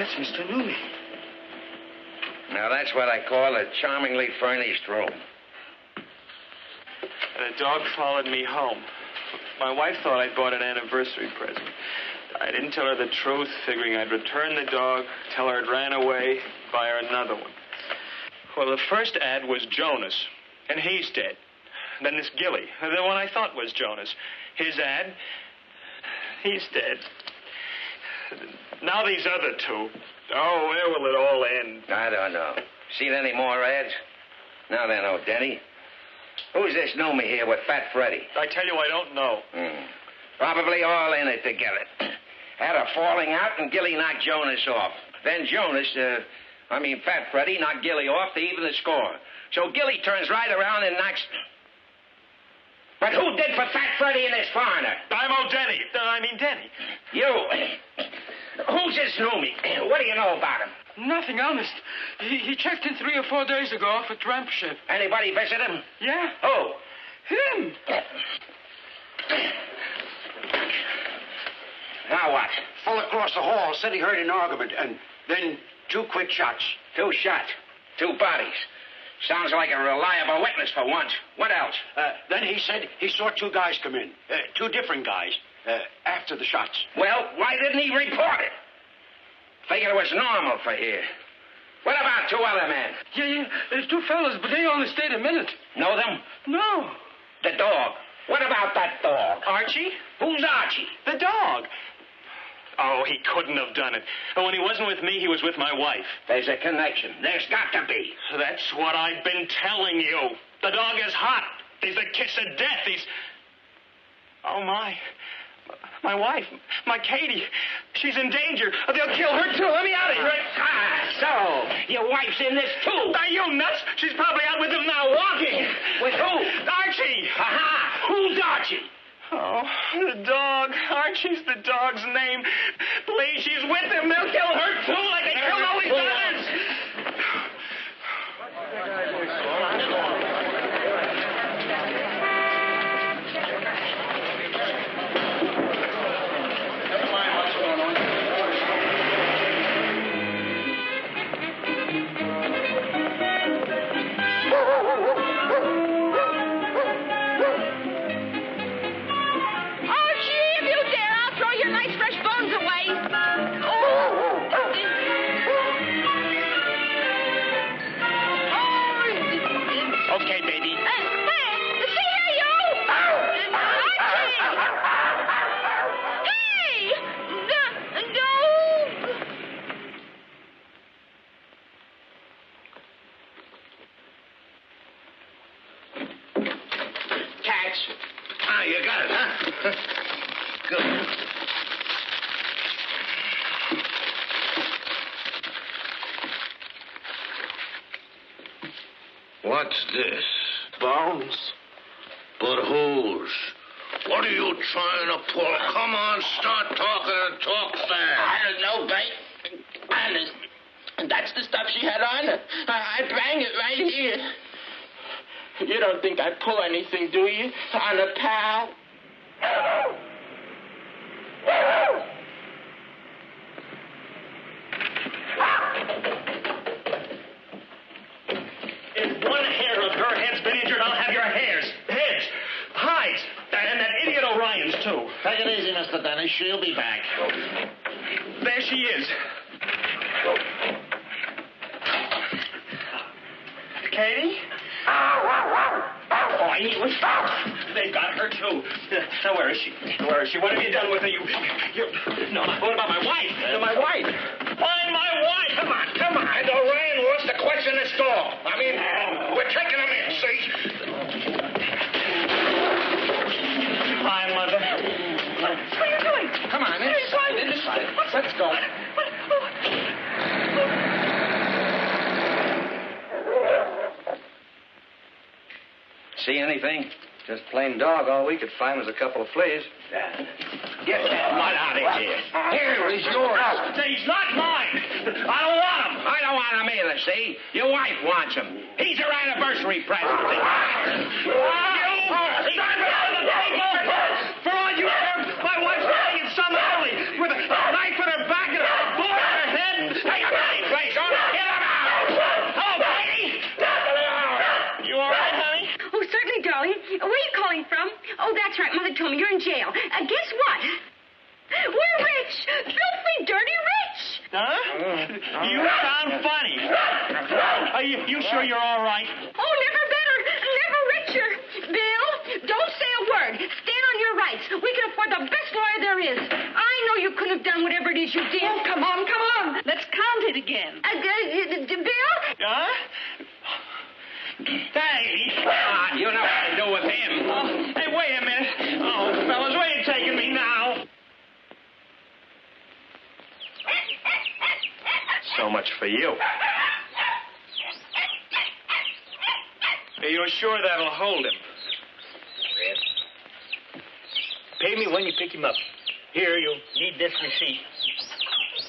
That's Mr. Newman. Now, that's what I call a charmingly furnished room. And a dog followed me home. My wife thought I'd bought an anniversary present. I didn't tell her the truth, figuring I'd return the dog, tell her it ran away, buy her another one. Well, the first ad was Jonas, and he's dead. Then this Gilly, the one I thought was Jonas. His ad, he's dead. Now these other two. Oh, where will it all end? I don't know. Seen any more ads? Now then, oh, Denny. Who's this Noomy here with Fat Freddy? I tell you, I don't know. Probably all in it together. Had a falling out, and Gilly knocked Jonas off. Then Fat Freddy knocked Gilly off to even the score. So Gilly turns right around and knocks... But who did for Fat Freddy and this foreigner? I'm Denny. Denny. You. Who's this Noomy? What do you know about him? Nothing, honest. He checked in 3 or 4 days ago off a tramp ship. Anybody visit him? Yeah. Who? Him. Now what? Fell across the hall, said he heard an argument, and then 2 quick shots. 2 shots? 2 bodies. Sounds like a reliable witness for once. What else? Then he said he saw 2 guys come in. 2 different guys. After the shots. Well, why didn't he report it? Figured it was normal for here. What about 2 other men? Yeah. There's 2 fellas, but they only stayed a minute. Know them? No. The dog. What about that dog? Archie? Who's Archie? The dog. Oh, he couldn't have done it. And when he wasn't with me, he was with my wife. There's a connection. There's got to be. That's what I've been telling you. The dog is hot. He's the kiss of death. Oh, my wife, my Katie, she's in danger. They'll kill her, too. Let me out of here. So, your wife's in this, too. Are you nuts? She's probably out with him now, walking. With who? Archie. Aha! Who's Archie? Oh, the dog. Archie's the dog's name. Please, she's with him. They'll kill her, too, like they killed all these others. Okay, baby. Cats. Ah, you got it, huh? Good. What's this? Bones. But whose? What are you trying to pull? Come on, start talking and talk fast. I don't know, Bate. Honest. That's the stuff she had on her. I bang it right here. You don't think I pull anything, do you? On a pal? If one hair of her head's been injured, I'll have your heads, hides, and that idiot Orion's, too. Take it easy, Mr. Denny. She'll be back. There she is. Katie? Oh, I need one. They've got her, too. Now, where is she? Where is she? What have you done with her? No, what about my wife? My wife. Find my wife. Come on. And Orion wants to question this dog. I mean, we're taking him in, see? Hi, Mother. What are you doing? Come on, inside. Let's go. See anything? Just plain dog. All we could find was a couple of fleas. Get that mud out of here. Here, he's yours. He's not mine. I don't want him. I don't want him either, see? Your wife wants him. He's her anniversary present. For all you care, my wife's lying in some alley with a knife in her back and a bullet in her head. told me you're in jail. Guess what? We're rich. Filthy, dirty rich. Huh? You sound funny. Are you sure you're all right? Oh, never better. Never richer. Bill, don't say a word. Stand on your rights. We can afford the best lawyer there is. I know you couldn't have done whatever it is you did. Oh, come on, come on. Let's count it again. Bill? Huh? Hey, You know what to do with him. hey, wait a minute. Oh, fellas, where are you taking me now? So much for you. You're sure that'll hold him? Pay me when you pick him up. Here, you'll need this receipt.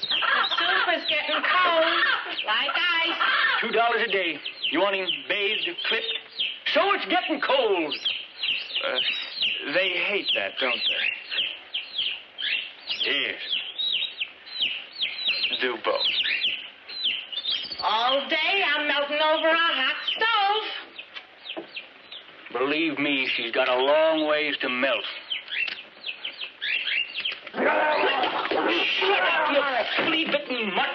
The soup is getting cold. Like ice. $2 a day. You want him bathed, clipped? So it's getting cold. They hate that, don't they? Yes. Do both. All day I'm melting over a hot stove. Believe me, she's got a long ways to melt. Shut up, you flea-bitten mutt.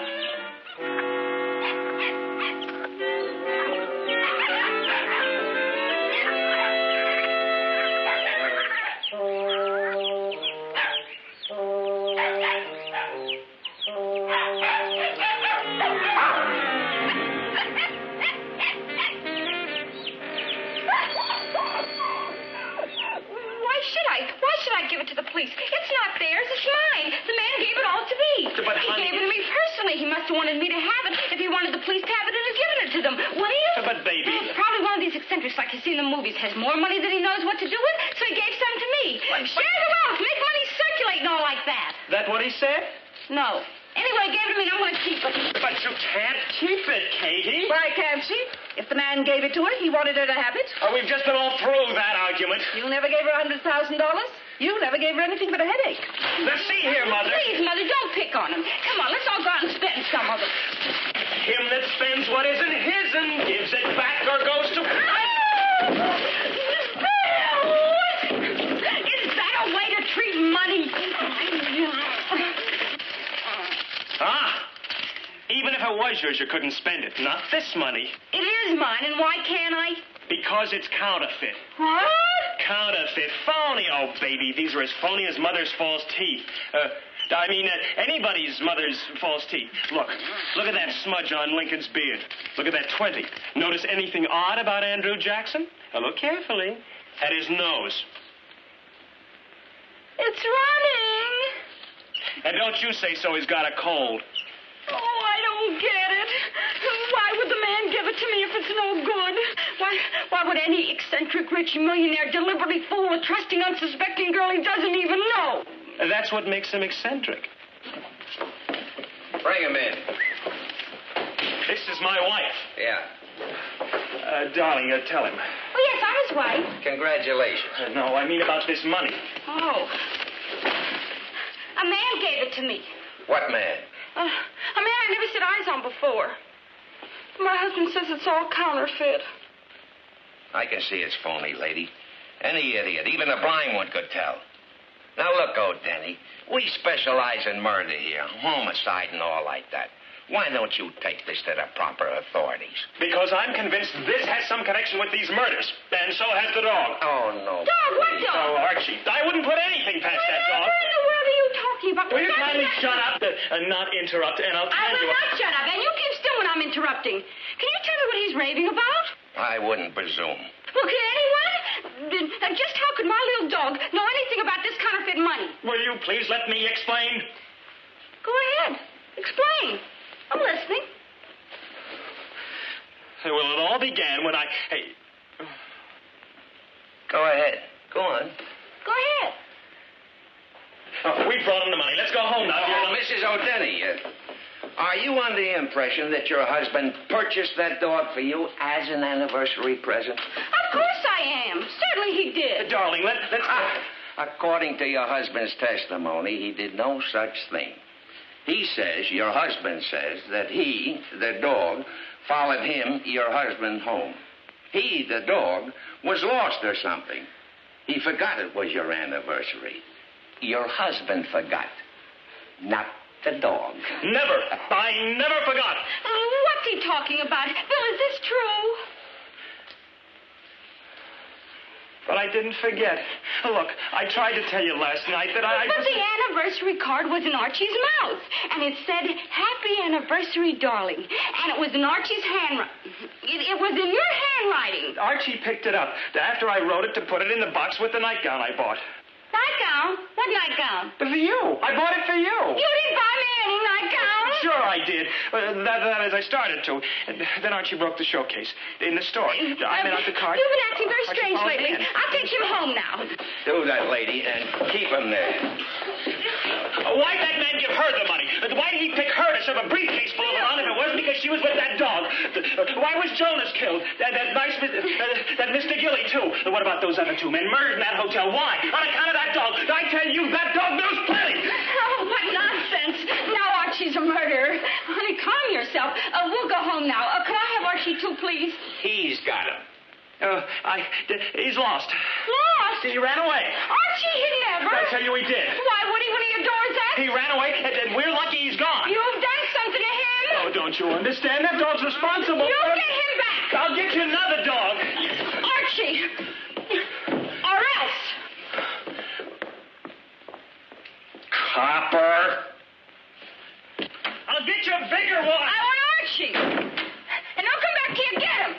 Why should I give it to the police? It's not theirs. It's mine. The man gave it all to me. But, he honey... gave it to me personally. He must have wanted me to have it. If he wanted the police to have it, he'd have given it to them. Wouldn't he? But, baby... Probably one of these eccentrics like you see in the movies. Has more money than he knows what to do with, so he gave some to me. Share the wealth. Make money circulate and all like that. That what he said? No. Anyway, he gave it to me, and I'm going to keep it. But you can't keep it, Katie. Why can't she? If the man gave it to her, he wanted her to have it. Oh, we've just been all through that argument. You never gave her $100,000? You never gave her anything but a headache. Now, see here, Mother. Please, Mother, don't pick on him. Come on, let's all go out and spend some of it. Him that spends what isn't his and gives it back or goes to... Bill! Is that a way to treat money? Even if it was yours, you couldn't spend it. Not this money. It is mine, and why can't I? Because it's counterfeit. What? Counterfeit. Phony, oh, baby. These are as phony as mother's false teeth. Anybody's mother's false teeth. Look at that smudge on Lincoln's beard. Look at that 20. Notice anything odd about Andrew Jackson? Now, look carefully. At his nose. It's running. And don't you say so, he's got a cold. Oh, I don't get it. Why would the man give it to me if it's no good? Why would any eccentric rich millionaire deliberately fool a trusting, unsuspecting girl he doesn't even know? That's what makes him eccentric. Bring him in. This is my wife. Yeah. Darling, tell him. Oh, yes, I'm his wife. Congratulations. No, I mean about this money. Oh. A man gave it to me. What man? A man I never set eyes on before. My husband says it's all counterfeit. I can see it's phony, lady. Any idiot, even a blind one could tell. Now, look, old Denny, we specialize in murder here, homicide and all like that. Why don't you take this to the proper authorities? Because I'm convinced this has some connection with these murders, and so has the dog. Oh, no. Dog? What dog? Oh, Archie, I wouldn't put anything past that dog. What in the world are you talking about? Will you kindly shut up and not interrupt, and I'll tell I you... will not shut up, and you keep still when I'm interrupting. Can you tell me what he's raving about? I wouldn't presume. Well, can anyone? Just how could my little dog know anything about this counterfeit money? Will you please let me explain? Go ahead. Explain. I'm listening. Well, it all began when I... Hey... Go ahead. Go on. Go ahead. Oh, we brought him the money. Let's go home now. Mrs. O'Denny, are you under the impression that your husband purchased that dog for you as an anniversary present? Of course I am. Certainly he did. Darling, let's... According to your husband's testimony, he did no such thing. He says, your husband says, that he, the dog, followed him, your husband, home. He, the dog, was lost or something. He forgot it was your anniversary. Your husband forgot, not the dog. Never. I never forgot. What's he talking about? Bill, is this true? But I didn't forget. Look, I tried to tell you last night that I... But the anniversary card was in Archie's mouth. And it said, Happy Anniversary, darling. And it was in Archie's handwriting. It was in your handwriting. Archie picked it up after I wrote it to put it in the box with the nightgown I bought. Nightgown? What nightgown? For you. I bought it for you. You didn't buy me any nightgown. Sure I did. That is, I started to. And then Archie broke the showcase in the store. I meant out the card. You've been acting very Archie strange followed lately. me in. I'll take him home now. Do that, lady, and keep him there. Why'd that man give her the money? Why did he pick her to shove a briefcase full of it on if it wasn't because she was with that dog? Why was Jonas killed? That Mr. Gilly, too. What about those other two men murdered in that hotel? Why? On account of that dog. I tell you, that dog knows plenty. Oh, what nonsense. Now Archie's a murderer. Honey, calm yourself. We'll go home now. Can I have Archie, too, please? He's got him. He's lost. Lost? He ran away. Archie, he never. I tell you he did. Why, would he when he adores that? He ran away, and we're lucky he's gone. You've done something to him. Oh, don't you understand? That dog's responsible. You get him back. I'll get you another dog. Archie. Or else. Copper. I'll get you a bigger one. I want Archie. And I'll come back to you and get him.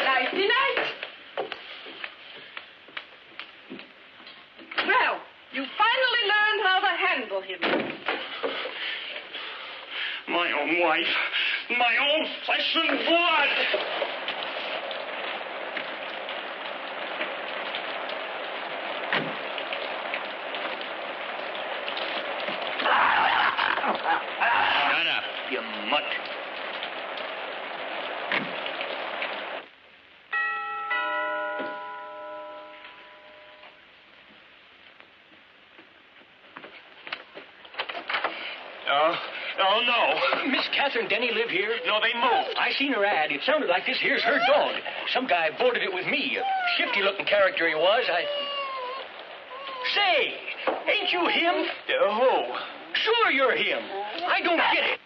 Nighty night. Well, you finally learned how to handle him. My own wife. My own flesh and blood. Shut up, you mutt. Oh, no. Miss Catherine Denny live here? No, they moved. I seen her ad. It sounded like this here's her dog. Some guy boarded it with me. A shifty-looking character he was. Say, ain't you him? Who? Sure you're him. I don't get it.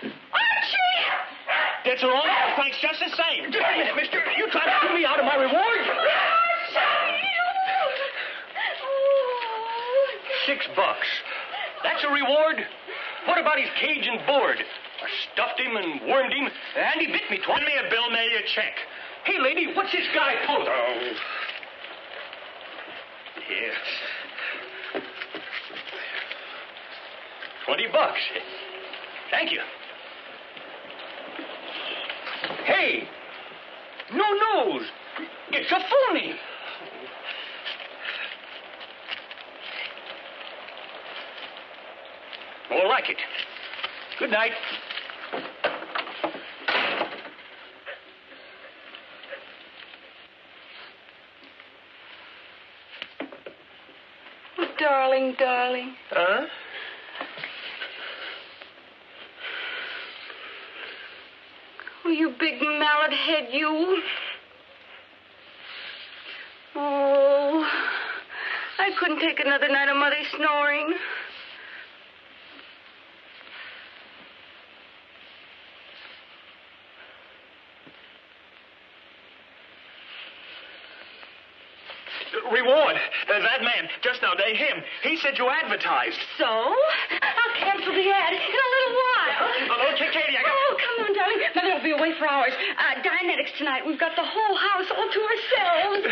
Archie! That's all right. Thanks just the same. Just a minute, mister. You trying to pull me out of my reward? $6. That's a reward? What about his cage and board? I stuffed him and wormed him, and he bit me twice. Send me a bill, maybe a check. Hey, lady, what's this guy pulling? Oh. Yes. $20. Thank you. Hey, no nose. It's a phony. More like it. Good night. Oh, darling, darling. Huh? Oh, you big mallet head, you. Oh, I couldn't take another night of Mother snoring. Reward. That man, just now, him. He said you advertised. So? I'll cancel the ad in a little while. Hello, Katie, I got... Oh, come on, darling. Mother will be away for hours. Dianetics tonight. We've got the whole house all to ourselves.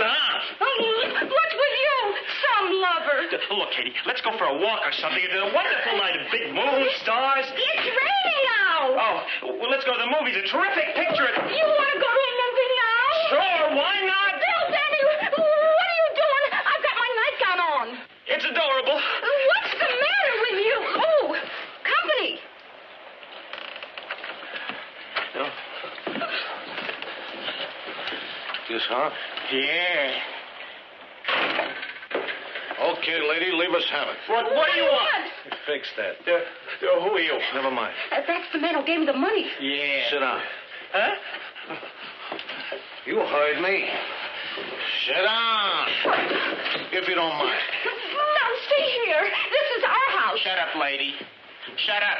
What's with you? Some lover. Look, Katie, let's go for a walk or something. It's a wonderful night of big moon, stars. It's raining now. Oh, well, let's go to the movies. A terrific picture. You want to go to a movie now? Sure, why not? Bill, Benny, what are you doing? I've got my nightgown on. It's adorable. What's the matter with you? Oh, company. No. Yes, huh? Yeah. Okay, lady, leave us have it. What do you want? fix that. Who are you? Never mind. That's the man who gave me the money. Yeah. Sit down. Huh? You heard me. Sit down. If you don't mind. No, stay here. This is our house. Shut up, lady. Shut up.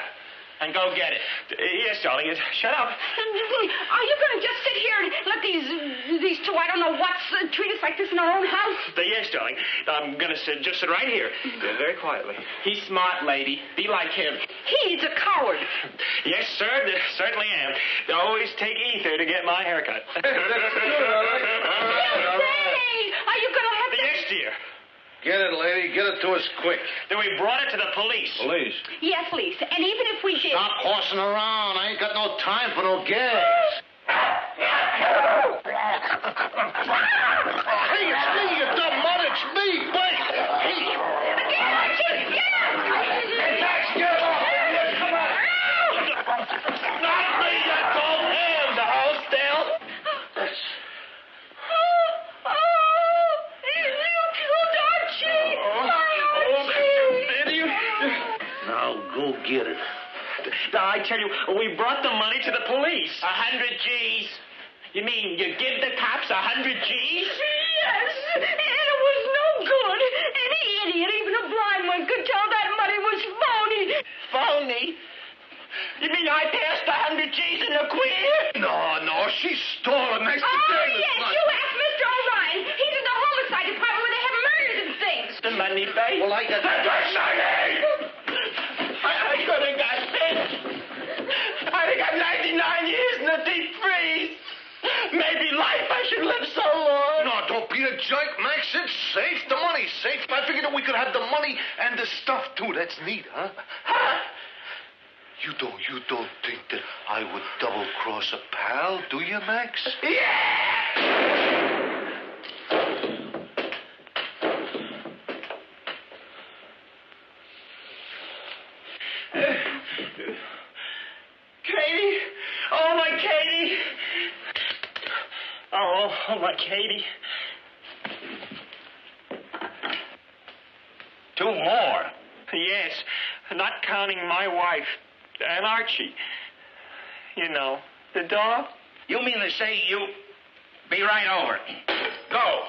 And go get it. Yes, darling. Shut up. Are you going to just sit here and let these two, I don't know what's, treat us like this in our own house? Yes, darling. I'm going to just sit right here. Very quietly. He's smart, lady. Be like him. He's a coward. Yes, sir. Certainly am. They always take ether to get my haircut. Say, are you going to have to... Yes, dear. Get it, lady. Get it to us quick. Then we brought it to the police. Police? Yes, please. And even if we did... Stop horsing around. I ain't got no time for no gags. Hey, it's me, you dumb mutt. It's me. Wait. Hey. Get off! Come on. Not me, you don't have the house, Dale. Now go get it. I tell you, we brought the money to the police. 100 G's. You mean you give the cops 100 G's? Yes, and it was no good. Any idiot, even a blind one, could tell that money was phony. Phony? You mean I passed 100 G's in the queer? No, she stole it next to Davis. Yes, you asked Mr. O'Ryan. He's in the homicide department where they have murders and things. The money, babe? Well, I got the money! I could have got pinched. I'd have got 99 years in the deep freeze. Maybe life I should live so long. No, don't be a jerk, Max. It's safe. The money's safe. I figured that we could have the money and the stuff, too. That's neat, huh? You don't think that I would double-cross a pal, do you, Max? Yeah! Katie! Oh, my Katie! Oh, my Katie. 2 more? Yes, not counting my wife and Archie. You know, the dog. You mean to say you... Be right over. Go.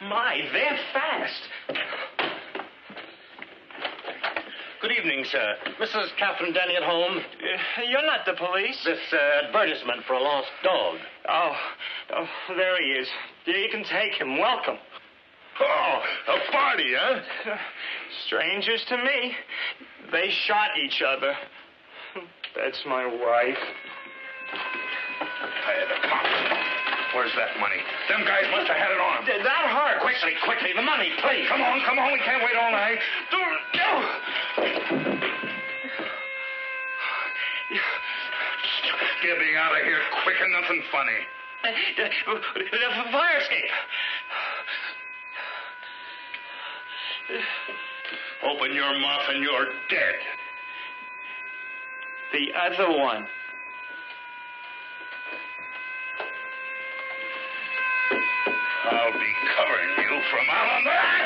My, they're fast. Good evening, sir. Mrs. Catherine Denny at home? You're not the police. This advertisement for a lost dog. Oh, there he is. You can take him. Welcome. Oh, a party, huh? Strangers to me. They shot each other. That's my wife. Hey, the cops. Where's that money? Them guys must have had it on. That hurt. Quickly, the money, please. Come on, we can't wait all night. Get me out of here quick and nothing funny. The fire escape. Open your mouth and you're dead. The other one. I'll be covering you from out on that.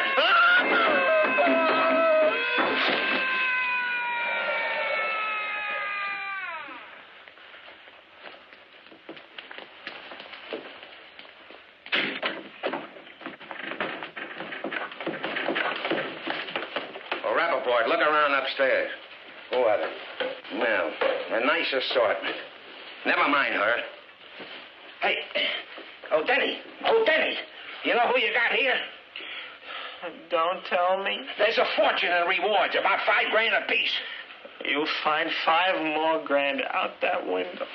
Well, Rappaport, look around upstairs. Go at it. Well, a nice assortment. Never mind her. Hey, Denny. You know who you got here? Don't tell me. There's a fortune in rewards, about $5,000 apiece. You'll find $5 more grand out that window.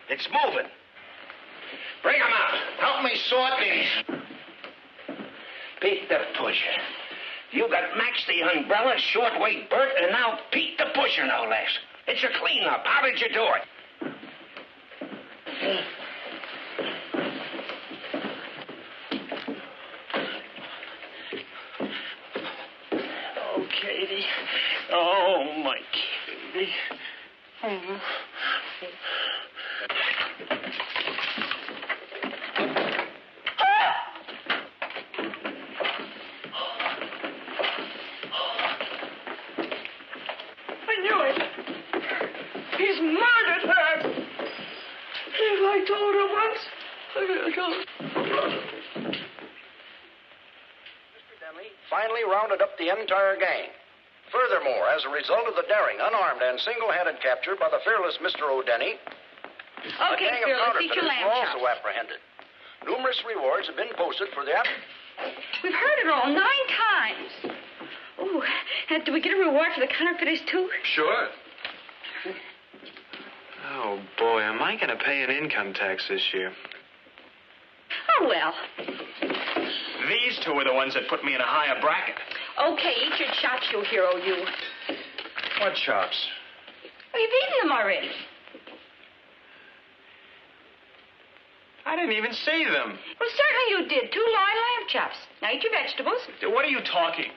It's moving. Bring 'em out. Help me sort these. Pete the Pusher. You got Max the Umbrella, Shortweight Bert, and now Pete the Pusher, no less. It's a cleanup. How did you do it? Oh, Katie. Oh, my Katie. I knew it. He's murdered her. If I told her once, I told. Mr. Denley finally rounded up the entire gang. Furthermore, as a result of the daring, unarmed, and single-handed capture by the fearless Mr. O'Denny, a Okay, gang of Fearless, eat your counterfeiters lamb were chops. also apprehended. Numerous rewards have been posted for the We've heard it all 9 times. Oh, do we get a reward for the counterfeiters, too? Sure. Oh, boy, am I going to pay an income tax this year? Oh, well. These two are the ones that put me in a higher bracket. Okay, eat your chops, you hero, you. What chops? Oh, you've eaten them already. I didn't even see them. Well, certainly you did. 2 lamb chops. Now eat your vegetables. What are you talking?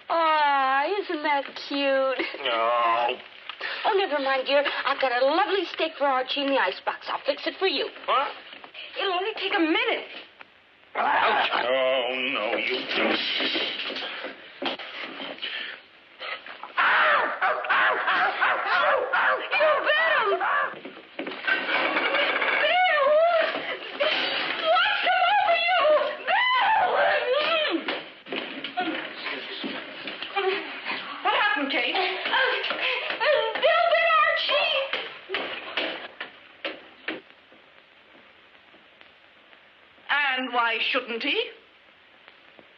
Aw, isn't that cute? No. Oh, never mind, dear. I've got a lovely steak for Archie in the icebox. I'll fix it for you. What? It'll only take a minute. Ouch. Oh, no, you don't. You bit him! Bill! What's come over you? Bill! What happened, Kate? Bill bit Archie! And why shouldn't he?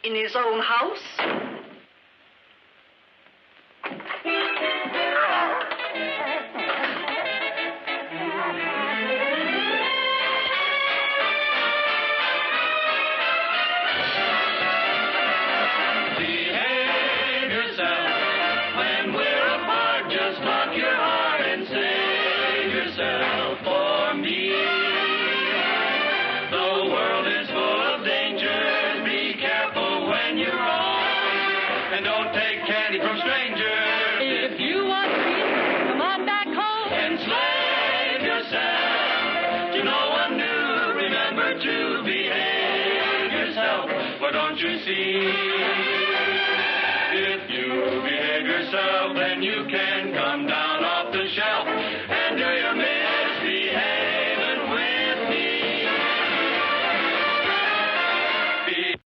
In his own house? Behave yourself when we're apart. Just lock your heart and save yourself for me. The world is full of dangers. Be careful when you're wrong, and don't take candy from strangers. If you want peace, come on back home. Enslave yourself to no one new. Remember to behave yourself, for don't you see? If you behave yourself, then you can come down.